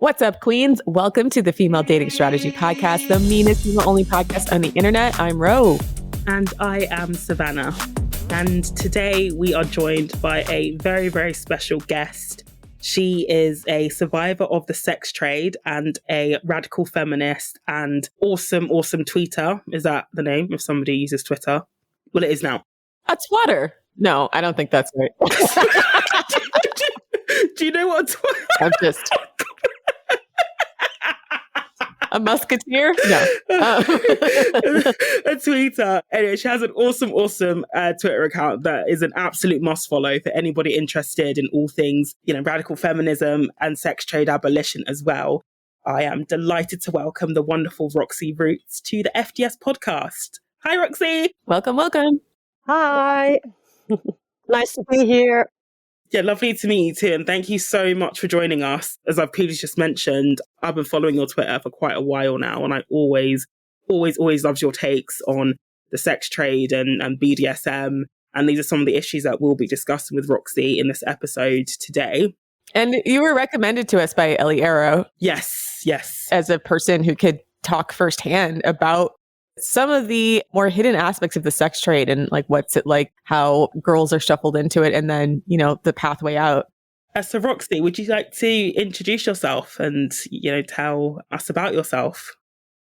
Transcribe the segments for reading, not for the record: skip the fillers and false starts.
What's up, queens? Welcome to the Female Dating Strategy Podcast, the meanest female-only podcast on the internet. I'm Ro. And I am Savannah. And today we are joined by a very, very special guest. She is a survivor of the sex trade and a radical feminist and awesome tweeter. Is that the name if somebody uses Twitter? Well, it is now. A twatter. No, I don't think that's right. Do you know what I'm just... A musketeer? No. A tweeter. Anyway, she has an awesome Twitter account that is an absolute must follow for anybody interested in all things, radical feminism and sex trade abolition as well. I am delighted to welcome the wonderful Roxie Roots to the FDS podcast. Hi, Roxie. Welcome. Hi. Nice to be here. Yeah, lovely to meet you too. And thank you so much for joining us. As I've previously just mentioned, I've been following your Twitter for quite a while now. And I always loved your takes on the sex trade and BDSM. And these are some of the issues that we'll be discussing with Roxie in this episode today. And you were recommended to us by Ellie Arrow. Yes. As a person who could talk firsthand about some of the more hidden aspects of the sex trade and like what's it like, how girls are shuffled into it, and then, the pathway out. So Roxie, would you like to introduce yourself and, tell us about yourself?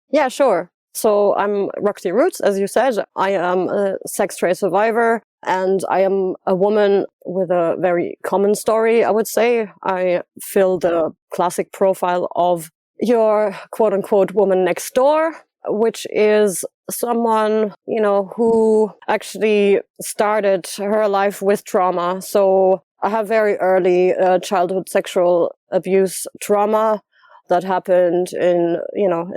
Yeah, sure. So I'm Roxie Roots, as you said. I am a sex trade survivor and I am a woman with a very common story, I would say. I fill the classic profile of your quote unquote woman next door, which is someone, who actually started her life with trauma. So I have very early childhood sexual abuse trauma that happened in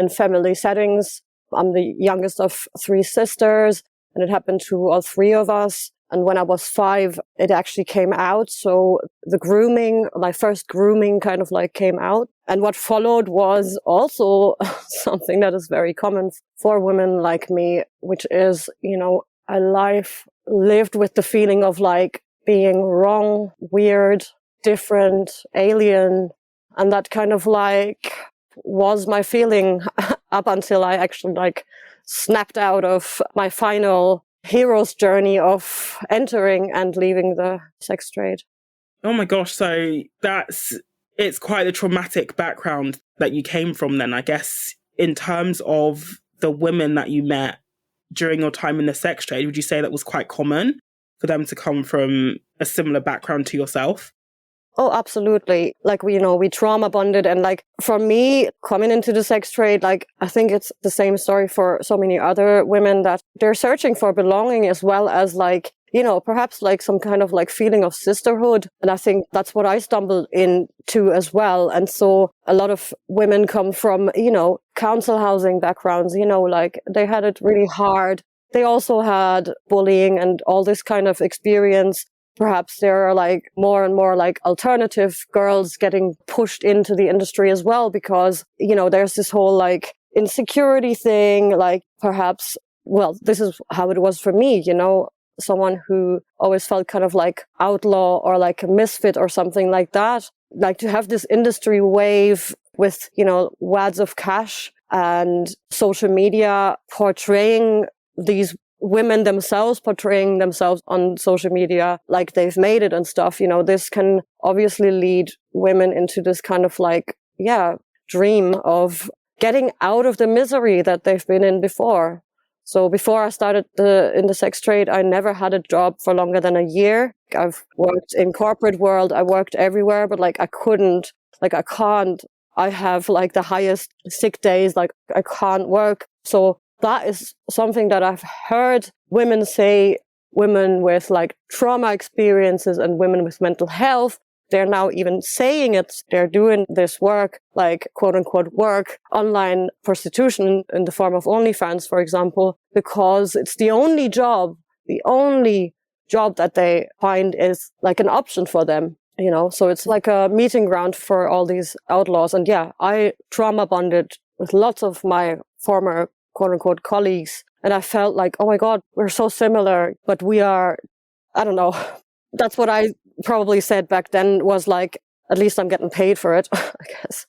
family settings. I'm the youngest of 3 sisters, and it happened to all 3 of us. And when I was 5, it actually came out. So the grooming, my first grooming kind of came out. And what followed was also something that is very common for women like me, which is, a life lived with the feeling of being wrong, weird, different, alien. And that kind of was my feeling up until I actually snapped out of my final hero's journey of entering and leaving the sex trade. Oh my gosh. So it's quite a traumatic background that you came from then, I guess, in terms of the women that you met during your time in the sex trade. Would you say that was quite common for them to come from a similar background to yourself? Oh, absolutely. We trauma bonded. And for me, coming into the sex trade, I think it's the same story for so many other women that they're searching for belonging as well as perhaps some kind of feeling of sisterhood. And I think that's what I stumbled into as well. And so a lot of women come from, council housing backgrounds, they had it really hard. They also had bullying and all this kind of experience. Perhaps there are more and more alternative girls getting pushed into the industry as well, because, there's this whole insecurity thing, perhaps, well, this is how it was for me, someone who always felt kind of outlaw or a misfit or something like that. To have this industry wave with, wads of cash and social media portraying these women themselves, portraying themselves on social media like they've made it and stuff, this can obviously lead women into this kind of dream of getting out of the misery that they've been in before. So before I started in the sex trade, I never had a job for longer than a year. I've worked in corporate world. I worked everywhere, but I couldn't, I can't, I have the highest sick days, I can't work. So that is something that I've heard women say, women with trauma experiences and women with mental health. They're now even saying it. They're doing this work, quote unquote work, online prostitution in the form of OnlyFans, for example, because it's the only job that they find is an option for them, so it's a meeting ground for all these outlaws. And yeah, I trauma bonded with lots of my former quote unquote colleagues. And I felt oh my God, we're so similar, but we are, I don't know. That's what I probably said back then was at least I'm getting paid for it, I guess.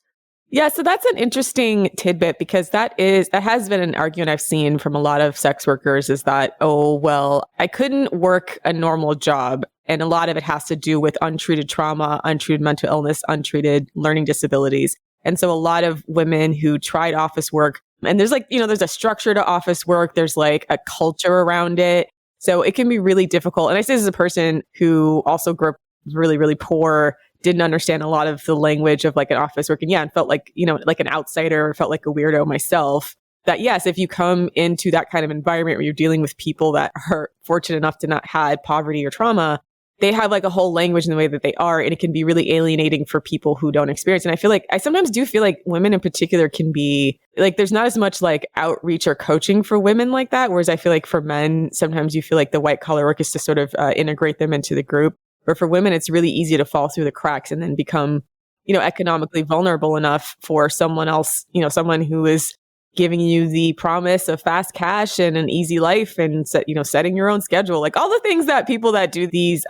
Yeah, so that's an interesting tidbit because that has been an argument I've seen from a lot of sex workers is that, oh, well, I couldn't work a normal job. And a lot of it has to do with untreated trauma, untreated mental illness, untreated learning disabilities. And so a lot of women who tried office work, and there's there's a structure to office work, there's like a culture around it. So it can be really difficult. And I say this as a person who also grew up really, really poor, didn't understand a lot of the language of like an office work. And felt like, like an outsider, felt like a weirdo myself. That yes, if you come into that kind of environment where you're dealing with people that are fortunate enough to not have poverty or trauma, they have like a whole language in the way that they are. And it can be really alienating for people who don't experience. And I feel like, I sometimes do feel like women in particular can be like, there's not as much like outreach or coaching for women like that. Whereas I feel like for men, sometimes you feel like the white collar work is to sort of integrate them into the group. Or for women, it's really easy to fall through the cracks and then become, economically vulnerable enough for someone else, someone who is giving you the promise of fast cash and an easy life and setting your own schedule, like all the things that people that do these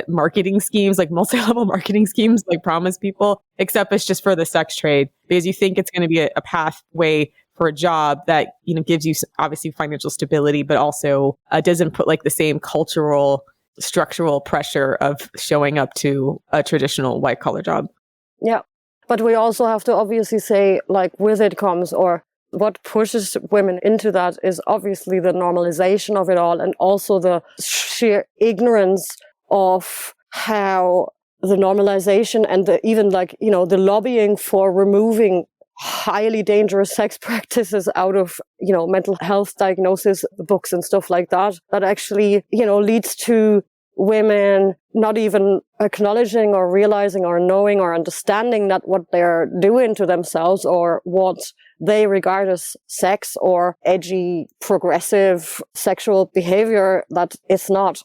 marketing schemes, like multi-level marketing schemes, like promise people, except it's just for the sex trade because you think it's going to be a pathway for a job that, gives you obviously financial stability, but also doesn't put like the same cultural structural pressure of showing up to a traditional white collar job. Yeah. But we also have to obviously say, like, with it comes, or what pushes women into that is obviously the normalization of it all, and also the sheer ignorance of how the normalization and even the lobbying for removing highly dangerous sex practices out of, mental health diagnosis books and stuff like that actually, leads to women not even acknowledging or realizing or knowing or understanding that what they're doing to themselves or what they regard as sex or edgy, progressive sexual behavior, that it's not,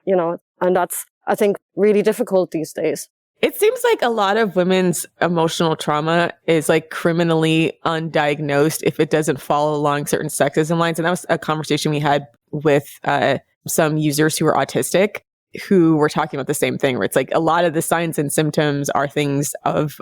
and that's, I think, really difficult these days. It seems like a lot of women's emotional trauma is like criminally undiagnosed if it doesn't follow along certain sexism lines. And that was a conversation we had with some users who are autistic who were talking about the same thing, where it's like a lot of the signs and symptoms are things of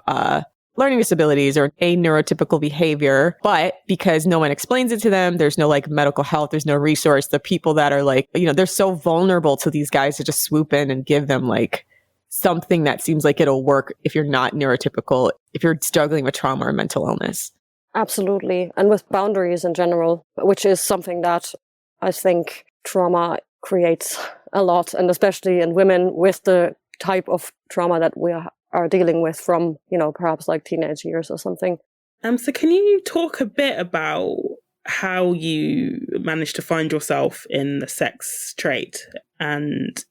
learning disabilities or a neurotypical behavior. But because no one explains it to them, there's no like medical health, there's no resource. The people that are like, they're so vulnerable to these guys to just swoop in and give them like something that seems like it'll work if you're not neurotypical, if you're struggling with trauma or mental illness. Absolutely. And with boundaries in general, which is something that I think trauma creates a lot, and especially in women with the type of trauma that we are dealing with from, perhaps like teenage years or something. So can you talk a bit about how you managed to find yourself in the sex trade and,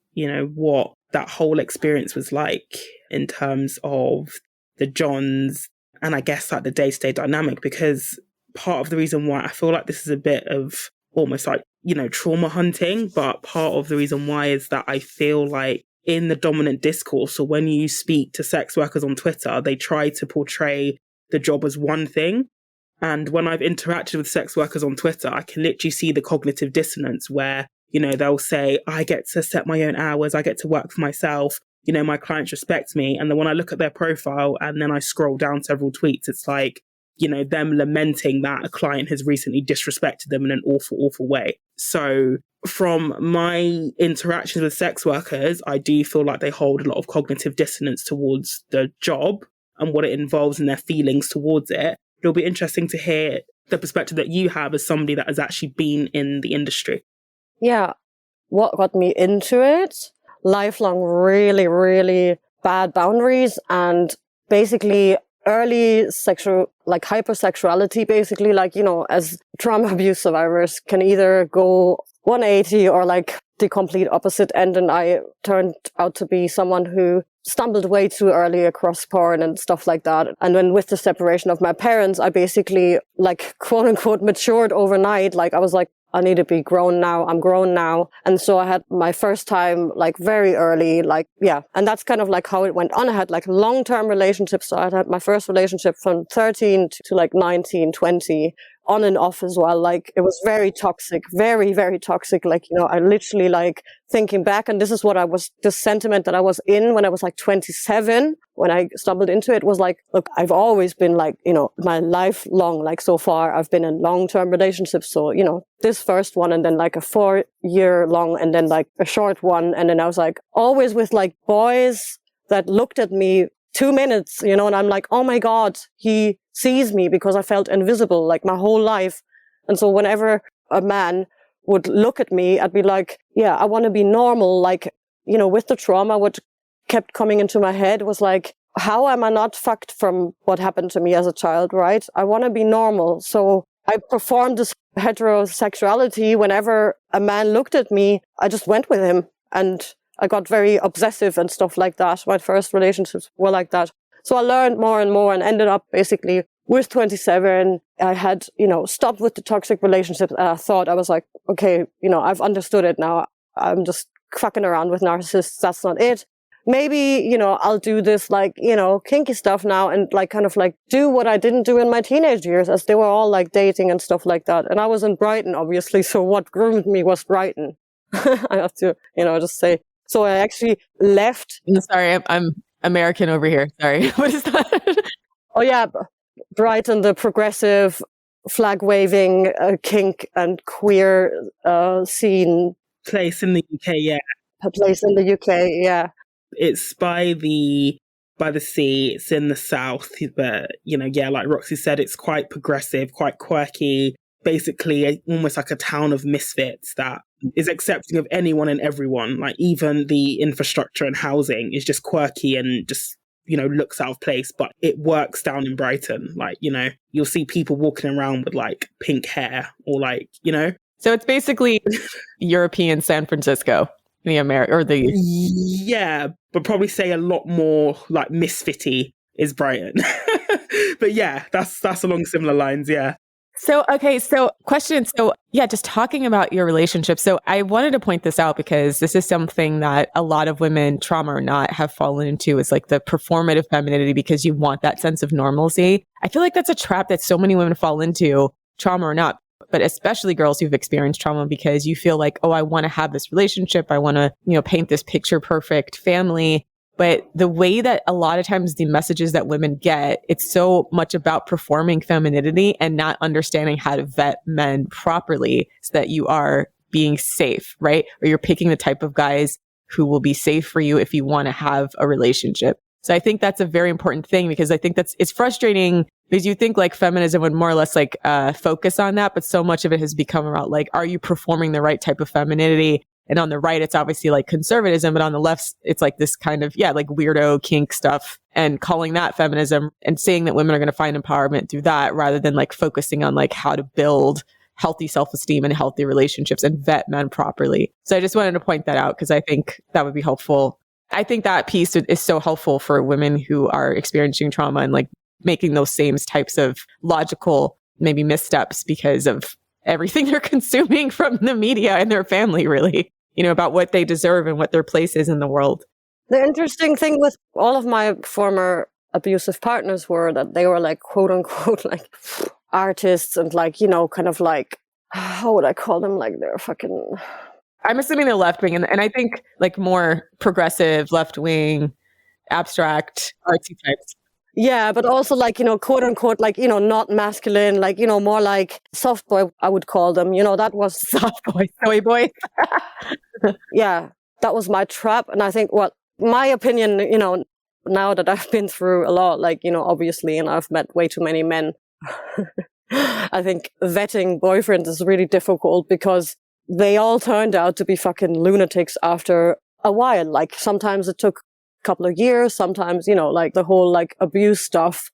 what that whole experience was like in terms of the Johns and I guess like the day-to-day dynamic? Because part of the reason why I feel like this is a bit of almost like, trauma hunting, but part of the reason why is that I feel like in the dominant discourse, so when you speak to sex workers on Twitter, they try to portray the job as one thing. And when I've interacted with sex workers on Twitter, I can literally see the cognitive dissonance where, they'll say, I get to set my own hours, I get to work for myself, my clients respect me. And then when I look at their profile and then I scroll down several tweets, it's like, them lamenting that a client has recently disrespected them in an awful, awful way. So from my interactions with sex workers, I do feel like they hold a lot of cognitive dissonance towards the job and what it involves and their feelings towards it. It'll be interesting to hear the perspective that you have as somebody that has actually been in the industry. Yeah. What got me into it? Lifelong, really, really bad boundaries and basically early sexual, like hypersexuality, basically, like, as trauma abuse survivors can either go 180 or like the complete opposite end. And I turned out to be someone who stumbled way too early across porn and stuff like that. And then with the separation of my parents, I basically like quote unquote matured overnight. Like I was like, I need to be grown now. I'm grown now. And so I had my first time like very early, like, yeah. And that's kind of like how it went on. I had like long-term relationships. So I had my first relationship from 13 to like 19, 20 on and off as well. Like it was very toxic, very, very toxic. Like, I literally like thinking back, and this is this sentiment that I was in when I was like 27, when I stumbled into it, was like, look, I've always been like, my life long, like so far I've been in long-term relationships. So, this first one, and then like a 4-year long, and then like a short one. And then I was like always with like boys that looked at me 2 minutes, and I'm like, oh my God, he sees me, because I felt invisible like my whole life. And so whenever a man would look at me, I'd be like, yeah, I want to be normal. Like, with the trauma, what kept coming into my head was like, how am I not fucked from what happened to me as a child, right? I want to be normal. So I performed this heterosexuality. Whenever a man looked at me, I just went with him, and I got very obsessive and stuff like that. My first relationships were like that. So I learned more and more, and ended up basically with 27. I had, stopped with the toxic relationships, and I thought, I was like, okay, I've understood it now. I'm just fucking around with narcissists. That's not it. Maybe, I'll do this like, kinky stuff now, and like kind of like do what I didn't do in my teenage years, as they were all like dating and stuff like that. And I was in Brighton, obviously. So what groomed me was Brighton. I have to, just say. So I actually left. Sorry, I'm American over here. Sorry. What is that? Oh yeah, Brighton, the progressive, flag-waving, kink and queer scene. Place in the UK, yeah. A place in the UK, yeah. It's by the sea. It's in the south, but like Roxie said, it's quite progressive, quite quirky. Basically, almost like a town of misfits that is accepting of anyone and everyone. Like even the infrastructure and housing is just quirky and just looks out of place. But it works down in Brighton. Like you'll see people walking around with like pink hair or like So it's basically European San Francisco. Yeah, but probably say a lot more like misfitty is Brighton. But yeah, that's along similar lines, yeah. So, okay, question. So yeah, just talking about your relationship. So I wanted to point this out because this is something that a lot of women, trauma or not, have fallen into, is like the performative femininity, because you want that sense of normalcy. I feel like that's a trap that so many women fall into, trauma or not, but especially girls who've experienced trauma, because you feel like, oh, I want to have this relationship. I want to, paint this picture perfect family. But the way that a lot of times the messages that women get, it's so much about performing femininity and not understanding how to vet men properly so that you are being safe, right? Or you're picking the type of guys who will be safe for you if you want to have a relationship. So I think that's a very important thing, because I think it's frustrating, because you think like feminism would more or less like focus on that, but so much of it has become about like, are you performing the right type of femininity? And on the right, it's obviously like conservatism, but on the left, it's like this kind of, like weirdo kink stuff, and calling that feminism and saying that women are going to find empowerment through that, rather than like focusing on like how to build healthy self-esteem and healthy relationships and vet men properly. So I just wanted to point that out, because I think that would be helpful. I think that piece is so helpful for women who are experiencing trauma and like making those same types of logical, maybe missteps because of everything they're consuming from the media and their family, really. About what they deserve and what their place is in the world. The interesting thing with all of my former abusive partners were that they were like, quote unquote, like artists, and like, kind of like, how would I call them? Like they're fucking... I'm assuming they're left wing. And I think like more progressive, left wing, abstract, artsy types. Yeah, but also like, quote unquote, like, not masculine, like, more like soft boy, I would call them, that was soft boy, soy boy. Yeah, that was my trap. And I think, well, my opinion, now that I've been through a lot, like, obviously, and I've met way too many men, I think vetting boyfriends is really difficult, because they all turned out to be fucking lunatics after a while. Like sometimes it took couple of years, sometimes like the whole like abuse stuff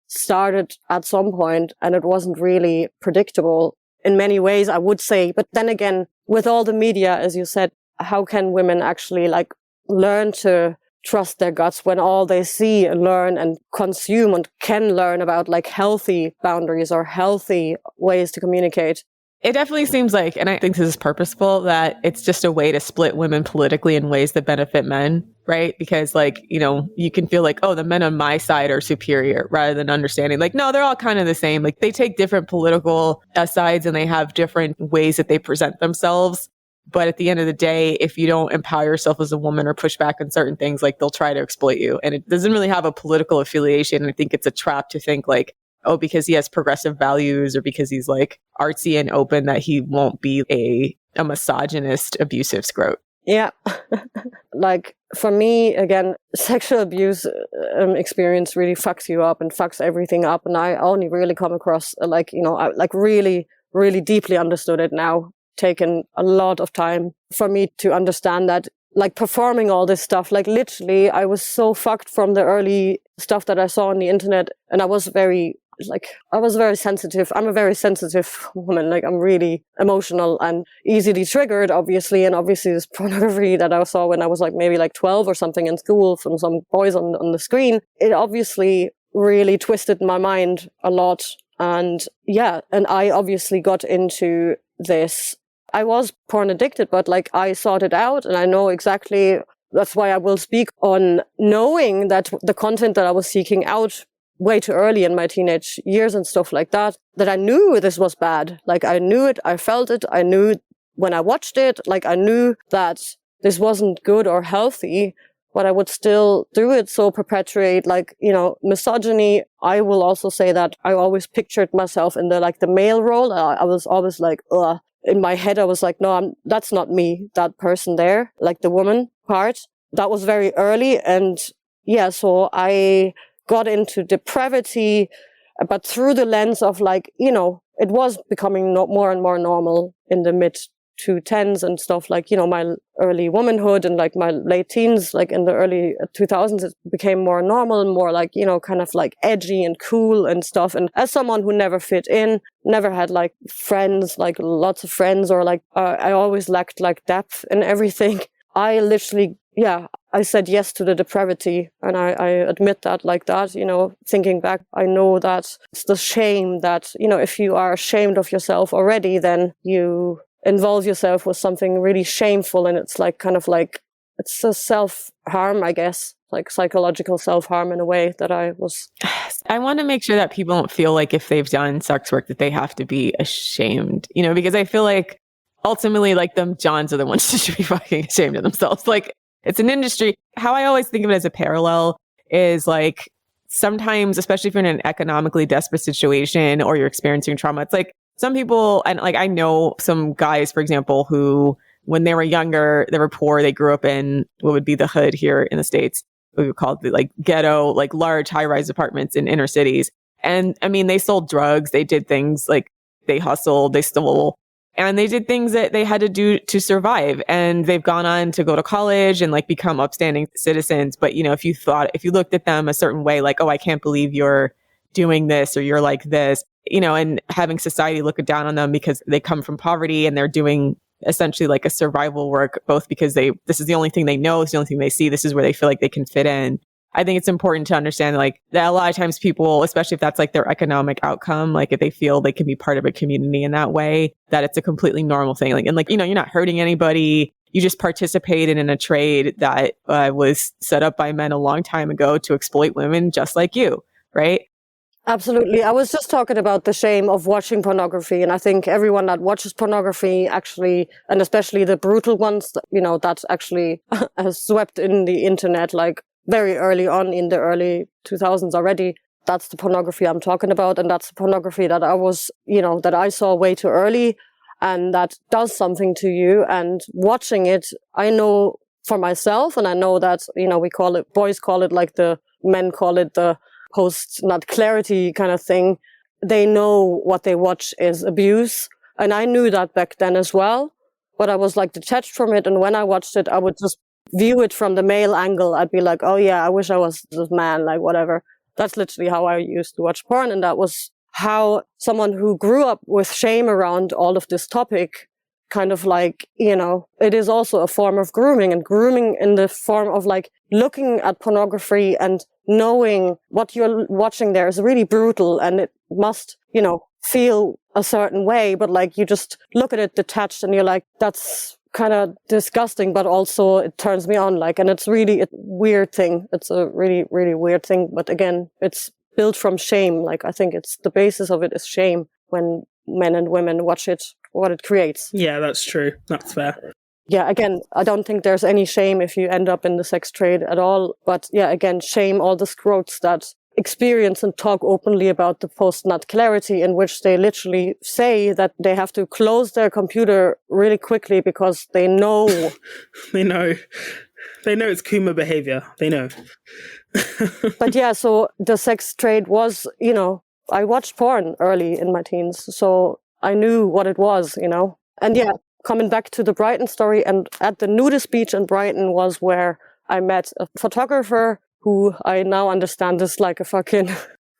started at some point, and it wasn't really predictable in many ways, I would say. But then again, with all the media, as you said, how can women actually like learn to trust their guts when all they see and learn and consume and can learn about like healthy boundaries or healthy ways to communicate It definitely seems like, and I think this is purposeful, that it's just a way to split women politically in ways that benefit men, right? Because like, you can feel like, oh, the men on my side are superior rather than understanding like, no, they're all kind of the same. Like they take different political sides and they have different ways that they present themselves. But at the end of the day, if you don't empower yourself as a woman or push back on certain things, like they'll try to exploit you. And it doesn't really have a political affiliation. I think it's a trap to think like, oh, because he has progressive values or because he's like artsy and open, that he won't be a misogynist, abusive scrote. Yeah. Like for me, again, sexual abuse experience really fucks you up and fucks everything up. And I only really come across I really, really deeply understood it now. Taken a lot of time for me to understand that, like performing all this stuff, like literally I was so fucked from the early stuff that I saw on the internet. And I was very sensitive. I'm a very sensitive woman. Like I'm really emotional and easily triggered, obviously. And obviously this pornography that I saw when I was like maybe like 12 or something in school from some boys on the screen, it obviously really twisted my mind a lot. And yeah, and I obviously got into this. I was porn addicted, but like I sought it out and I know exactly, that's why I will speak on knowing that the content that I was seeking out way too early in my teenage years and stuff like that I knew this was bad. Like I knew it, I felt it, I knew when I watched it, like I knew that this wasn't good or healthy, but I would still do it. So perpetuate misogyny. I will also say that I always pictured myself in the male role. I was always like, ugh. In my head, I was like, no, that's not me, that person there, like the woman part. That was very early. And yeah, so I got into depravity, but through the lens of it was becoming more and more normal in the mid 2010s and stuff, my early womanhood and like my late teens, like in the early 2000s, it became more normal and more kind of like edgy and cool and stuff. And as someone who never fit in, never had like friends, like lots of friends, or I always lacked like depth in everything. I literally, I said yes to the depravity, and I admit that like that, thinking back, I know that it's the shame that, if you are ashamed of yourself already, then you involve yourself with something really shameful, and it's like kind of like, it's a self-harm, I guess, like psychological self-harm in a way that I want to make sure that people don't feel like if they've done sex work that they have to be ashamed, because I feel like ultimately like them Johns are the ones who should be fucking ashamed of themselves. Like it's an industry. How I always think of it as a parallel is like sometimes, especially if you're in an economically desperate situation or you're experiencing trauma, it's like some people, and like I know some guys, for example, who when they were younger, they were poor. They grew up in what would be the hood here in the States. We would call it the like ghetto, like large high-rise apartments in inner cities. And I mean, they sold drugs. They did things like they hustled, they stole, and they did things that they had to do to survive. And they've gone on to go to college and like become upstanding citizens. But, if you looked at them a certain way, like, oh, I can't believe you're doing this or you're like this, and having society look down on them because they come from poverty and they're doing essentially like a survival work, both because this is the only thing they know, it's the only thing they see, this is where they feel like they can fit in. I think it's important to understand like that a lot of times people, especially if that's like their economic outcome, like if they feel they can be part of a community in that way, that it's a completely normal thing. Like, and like, you're not hurting anybody. You just participated in a trade that was set up by men a long time ago to exploit women just like you, right? Absolutely. I was just talking about the shame of watching pornography. And I think everyone that watches pornography actually, and especially the brutal ones, that actually has swept in the internet, like very early on in the early 2000s already. That's the pornography I'm talking about. And that's the pornography that I was, that I saw way too early, and that does something to you. And watching it, I know for myself, and I know that, boys call it like men call it the post-nut clarity kind of thing. They know what they watch is abuse. And I knew that back then as well, but I was like detached from it. And when I watched it, I would just view it from the male angle. I'd be like, oh yeah, I wish I was this man, like whatever. That's literally how I used to watch porn. And that was how someone who grew up with shame around all of this topic kind of like, it is also a form of grooming, and grooming in the form of like looking at pornography and knowing what you're watching there is really brutal, and it must, feel a certain way, but like you just look at it detached and you're like, that's kind of disgusting, but also it turns me on. Like, and it's really a weird thing. It's a really, really weird thing. But again, it's built from shame. Like, I think it's the basis of it is shame when men and women watch it, what it creates. Yeah, that's true. That's fair. Yeah, again, I don't think there's any shame if you end up in the sex trade at all. But yeah, again, shame all the scrotes that experience and talk openly about the post-nut clarity, in which they literally say that they have to close their computer really quickly because they know. They know it's Kuma behavior. They know. But yeah, so the sex trade was, I watched porn early in my teens, so I knew what it was, And yeah, coming back to the Brighton story, and at the nudist beach in Brighton was where I met a photographer who I now understand is like a fucking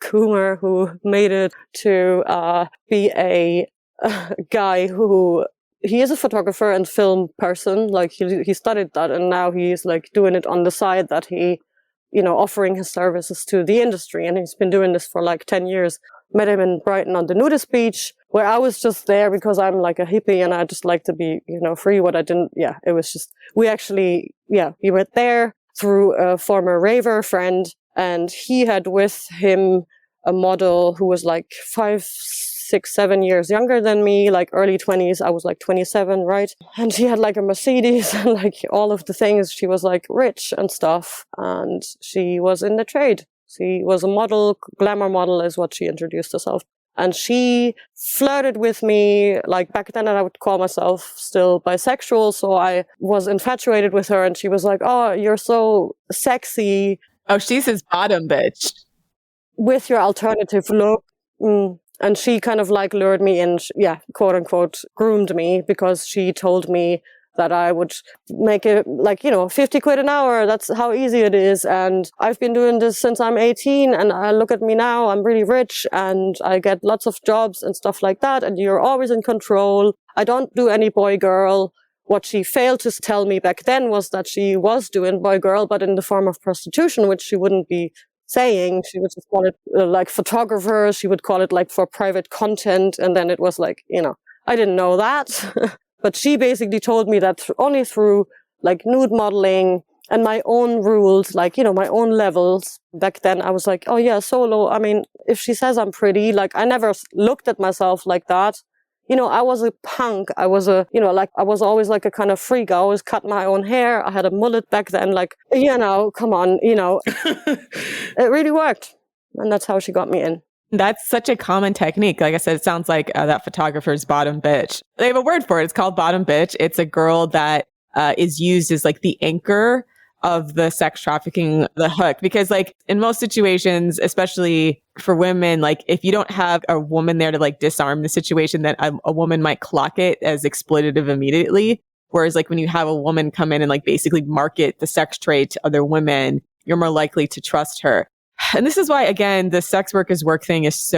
Coomer who made it to be a guy who, he is a photographer and film person. Like he studied that, and now he's like doing it on the side that he, offering his services to the industry. And he's been doing this for like 10 years. Met him in Brighton on the nudist beach, where I was just there because I'm like a hippie and I just like to be, free. What I didn't, it was just, we were there through a former raver friend, and he had with him a model who was like 5, 6, 7 years younger than me, like early 20s. I was like 27, right? And she had like a Mercedes and like all of the things. She was like rich and stuff, and she was in the trade. She was a model, glamour model is what she introduced herself. And she flirted with me, like back then I would call myself still bisexual. So I was infatuated with her, and she was like, "Oh, you're so sexy." Oh, she's his bottom bitch. With your alternative look. And she kind of like lured me in, quote unquote, groomed me, because she told me that I would make it like, 50 quid an hour. That's how easy it is. And I've been doing this since I'm 18, and I look at me now, I'm really rich and I get lots of jobs and stuff like that. And you're always in control. I don't do any boy girl. What she failed to tell me back then was that she was doing boy girl, but in the form of prostitution, which she wouldn't be saying. She would just call it like photographer. She would call it like for private content. And then it was like, I didn't know that. But she basically told me that only through like nude modeling and my own rules, like, my own levels. Back then I was like, oh yeah, solo. I mean, if she says I'm pretty, like I never looked at myself like that. I was a punk. I was I was always like a kind of freak. I always cut my own hair. I had a mullet back then. Like, come on, it really worked. And that's how she got me in. That's such a common technique. Like I said, it sounds like that photographer's bottom bitch. They have a word for it. It's called bottom bitch. It's a girl that is used as like the anchor of the sex trafficking, the hook. Because like in most situations, especially for women, like if you don't have a woman there to like disarm the situation, then a woman might clock it as exploitative immediately. Whereas like when you have a woman come in and like basically market the sex trade to other women, you're more likely to trust her. And this is why, again, the sex workers work thing is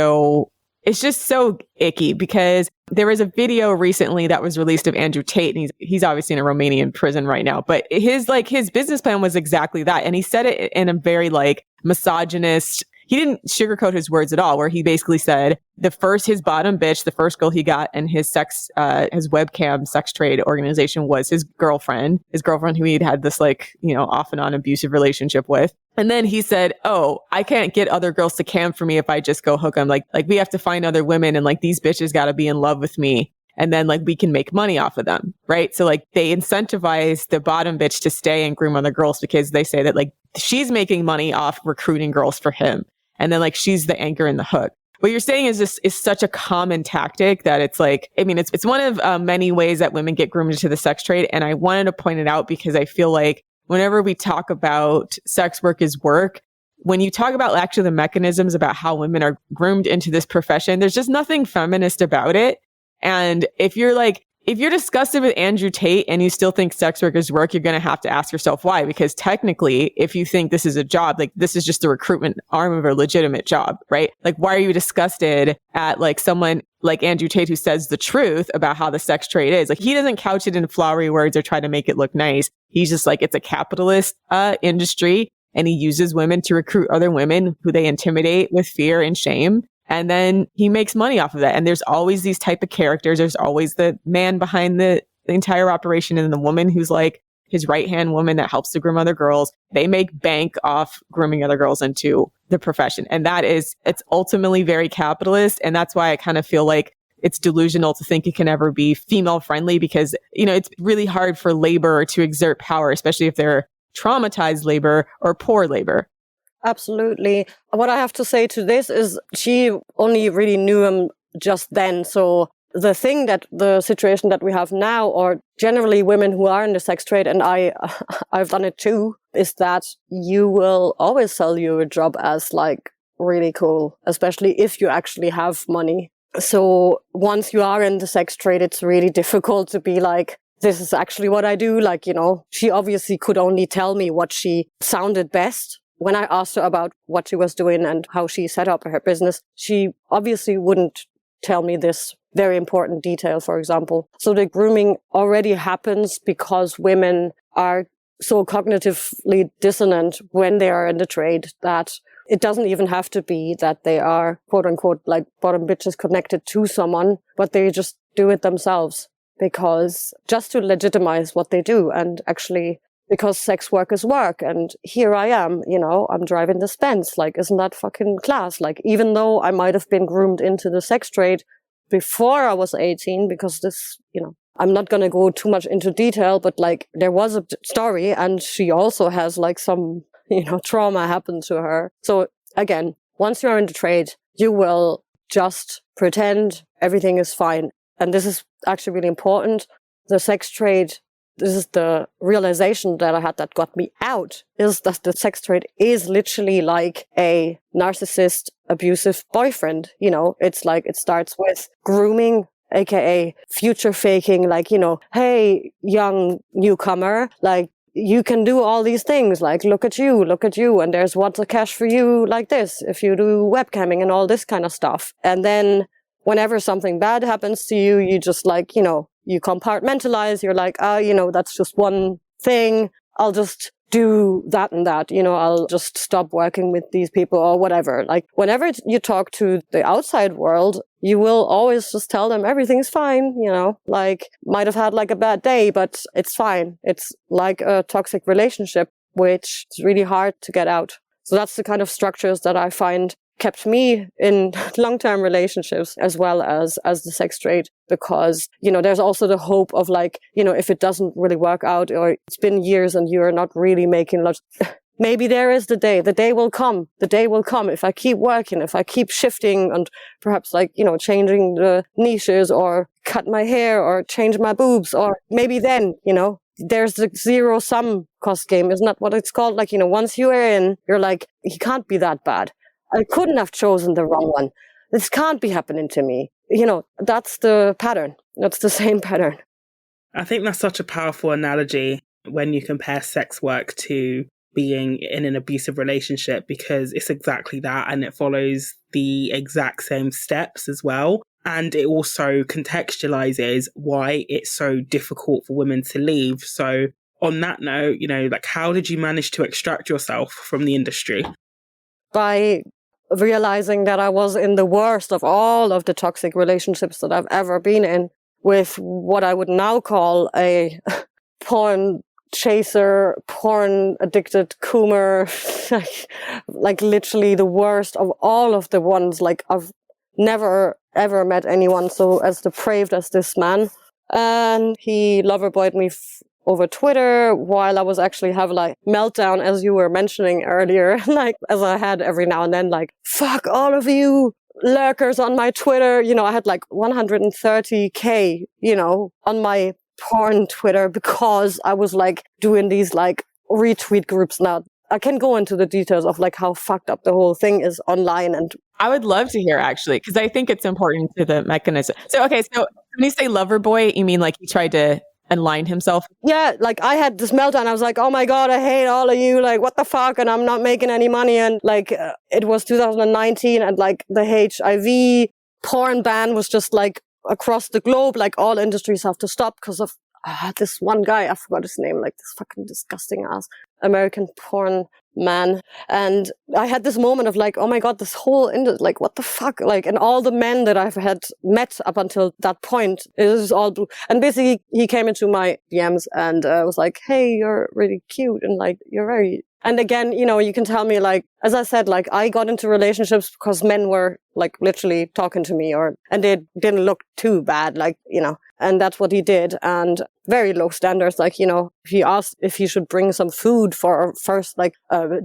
it's just so icky, because there was a video recently that was released of Andrew Tate, and he's obviously in a Romanian prison right now, but his business plan was exactly that. And he said it in a very like misogynist, he didn't sugarcoat his words at all, where he basically said his bottom bitch, the first girl he got in his his webcam sex trade organization was his girlfriend who he'd had this like, off and on abusive relationship with. And then he said, oh, I can't get other girls to cam for me if I just go hook them. Like we have to find other women, and like these bitches got to be in love with me. And then like we can make money off of them. Right. So like they incentivize the bottom bitch to stay and groom other girls, because they say that like she's making money off recruiting girls for him. And then like she's the anchor in the hook. What you're saying is such a common tactic that it's like, I mean, it's one of many ways that women get groomed into the sex trade. And I wanted to point it out because I feel like whenever we talk about sex work as work, when you talk about actually the mechanisms about how women are groomed into this profession, there's just nothing feminist about it. And if you're disgusted with Andrew Tate and you still think sex work is work, you're going to have to ask yourself why. Because technically, if you think this is a job, like this is just the recruitment arm of a legitimate job, right? Like, why are you disgusted at like someone like Andrew Tate who says the truth about how the sex trade is? Like, he doesn't couch it in flowery words or try to make it look nice. He's just like, it's a capitalist industry, and he uses women to recruit other women who they intimidate with fear and shame. And then he makes money off of that. And there's always these type of characters. There's always the man behind the entire operation and the woman who's like his right-hand woman that helps to groom other girls. They make bank off grooming other girls into the profession. And it's ultimately very capitalist. And that's why I kind of feel like it's delusional to think it can ever be female friendly because, it's really hard for labor to exert power, especially if they're traumatized labor or poor labor. Absolutely. What I have to say to this is she only really knew him just then. So the situation that we have now, or generally women who are in the sex trade, and I've done it too, is that you will always sell your job as like really cool, especially if you actually have money. So once you are in the sex trade, it's really difficult to be like, this is actually what I do. Like, she obviously could only tell me what she sounded best. When I asked her about what she was doing and how she set up her business, she obviously wouldn't tell me this very important detail, for example. So the grooming already happens because women are so cognitively dissonant when they are in the trade that it doesn't even have to be that they are, quote unquote, like bottom bitches connected to someone, but they just do it themselves because just to legitimize what they do and actually because sex work is work. And here I am, I'm driving this Benz. Like, isn't that fucking class? Like, even though I might have been groomed into the sex trade before I was 18, because this, I'm not going to go too much into detail, but like there was a story and she also has like some, trauma happened to her. So again, once you're in the trade, you will just pretend everything is fine. And this is actually really important. The sex trade, this is the realization that I had that got me out, is that the sex trade is literally like a narcissist, abusive boyfriend. It's like it starts with grooming, aka future faking, like, hey, young newcomer, like, you can do all these things, like, look at you, and there's what's a cash for you like this, if you do webcamming and all this kind of stuff. And then whenever something bad happens to you, you just like, you compartmentalize, you're like, that's just one thing. I'll just do that and that, I'll just stop working with these people or whatever. Like whenever you talk to the outside world, you will always just tell them everything's fine, like might have had like a bad day, but it's fine. It's like a toxic relationship, which is really hard to get out. So that's the kind of structures that I find kept me in long-term relationships as well as the sex trade, because, there's also the hope of like, if it doesn't really work out or it's been years and you're not really making lots, maybe there is the day will come if I keep working, if I keep shifting and perhaps like, changing the niches or cut my hair or change my boobs, or maybe then, there's the zero-sum cost game. Isn't that what it's called? Like, once you are in, you're like, he can't be that bad. I couldn't have chosen the wrong one. This can't be happening to me. That's the pattern. That's the same pattern. I think that's such a powerful analogy when you compare sex work to being in an abusive relationship, because it's exactly that. And it follows the exact same steps as well. And it also contextualizes why it's so difficult for women to leave. So on that note, like, how did you manage to extract yourself from the industry? By realizing that I was in the worst of all of the toxic relationships that I've ever been in, with what I would now call a porn chaser, porn addicted coomer, like literally the worst of all of the ones. Like, I've never ever met anyone so as depraved as this man. And he loverboyed me over Twitter while I was actually having like meltdown, as you were mentioning earlier, like as I had every now and then, like, fuck all of you lurkers on my Twitter. I had like 130K, on my porn Twitter because I was like doing these like retweet groups. Now I can go into the details of like how fucked up the whole thing is online. And I would love to hear, actually, because I think it's important to the mechanism. So when you say lover boy, you mean like he tried to align himself? Yeah, like I had this meltdown. I was like, oh my God, I hate all of you. Like, what the fuck? And I'm not making any money. And like, it was 2019 and like the HIV porn ban was just like across the globe. Like all industries have to stop because of this one guy. I forgot his name, like this fucking disgusting ass American porn man. And I had this moment of like, oh my God, this whole like, what the fuck? Like, and all the men that I've had met up until that point, it was all blue. And basically he came into my DMs and was like, hey, you're really cute. And like, you're very, and again, you know, you can tell me like, as I said, like I got into relationships because men were like literally talking to me and they didn't look too bad, like, you know, and that's what he did. And very low standards. Like, you know, he asked if he should bring some food for our first like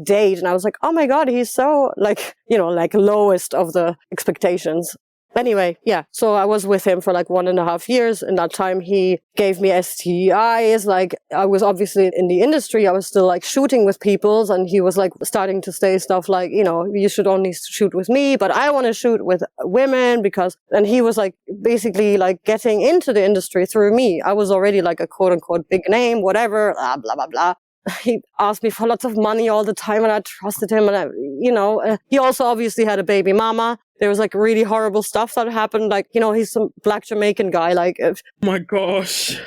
date. And I was like, oh my God, he's so like, you know, like lowest of the expectations. Anyway, yeah. So I was with him for like 1.5 years. In that time, he gave me STIs. Like I was obviously in the industry. I was still like shooting with people, and he was like starting to say stuff like, you know, you should only shoot with me, but I want to shoot with women because, and he was like basically like getting into the industry through me. I was already like a quote unquote big name, whatever, blah, blah, blah, blah. He asked me for lots of money all the time and I trusted him. And you know, he also obviously had a baby mama. There was like really horrible stuff that happened. Like, you know, he's some black Jamaican guy. Like, my gosh.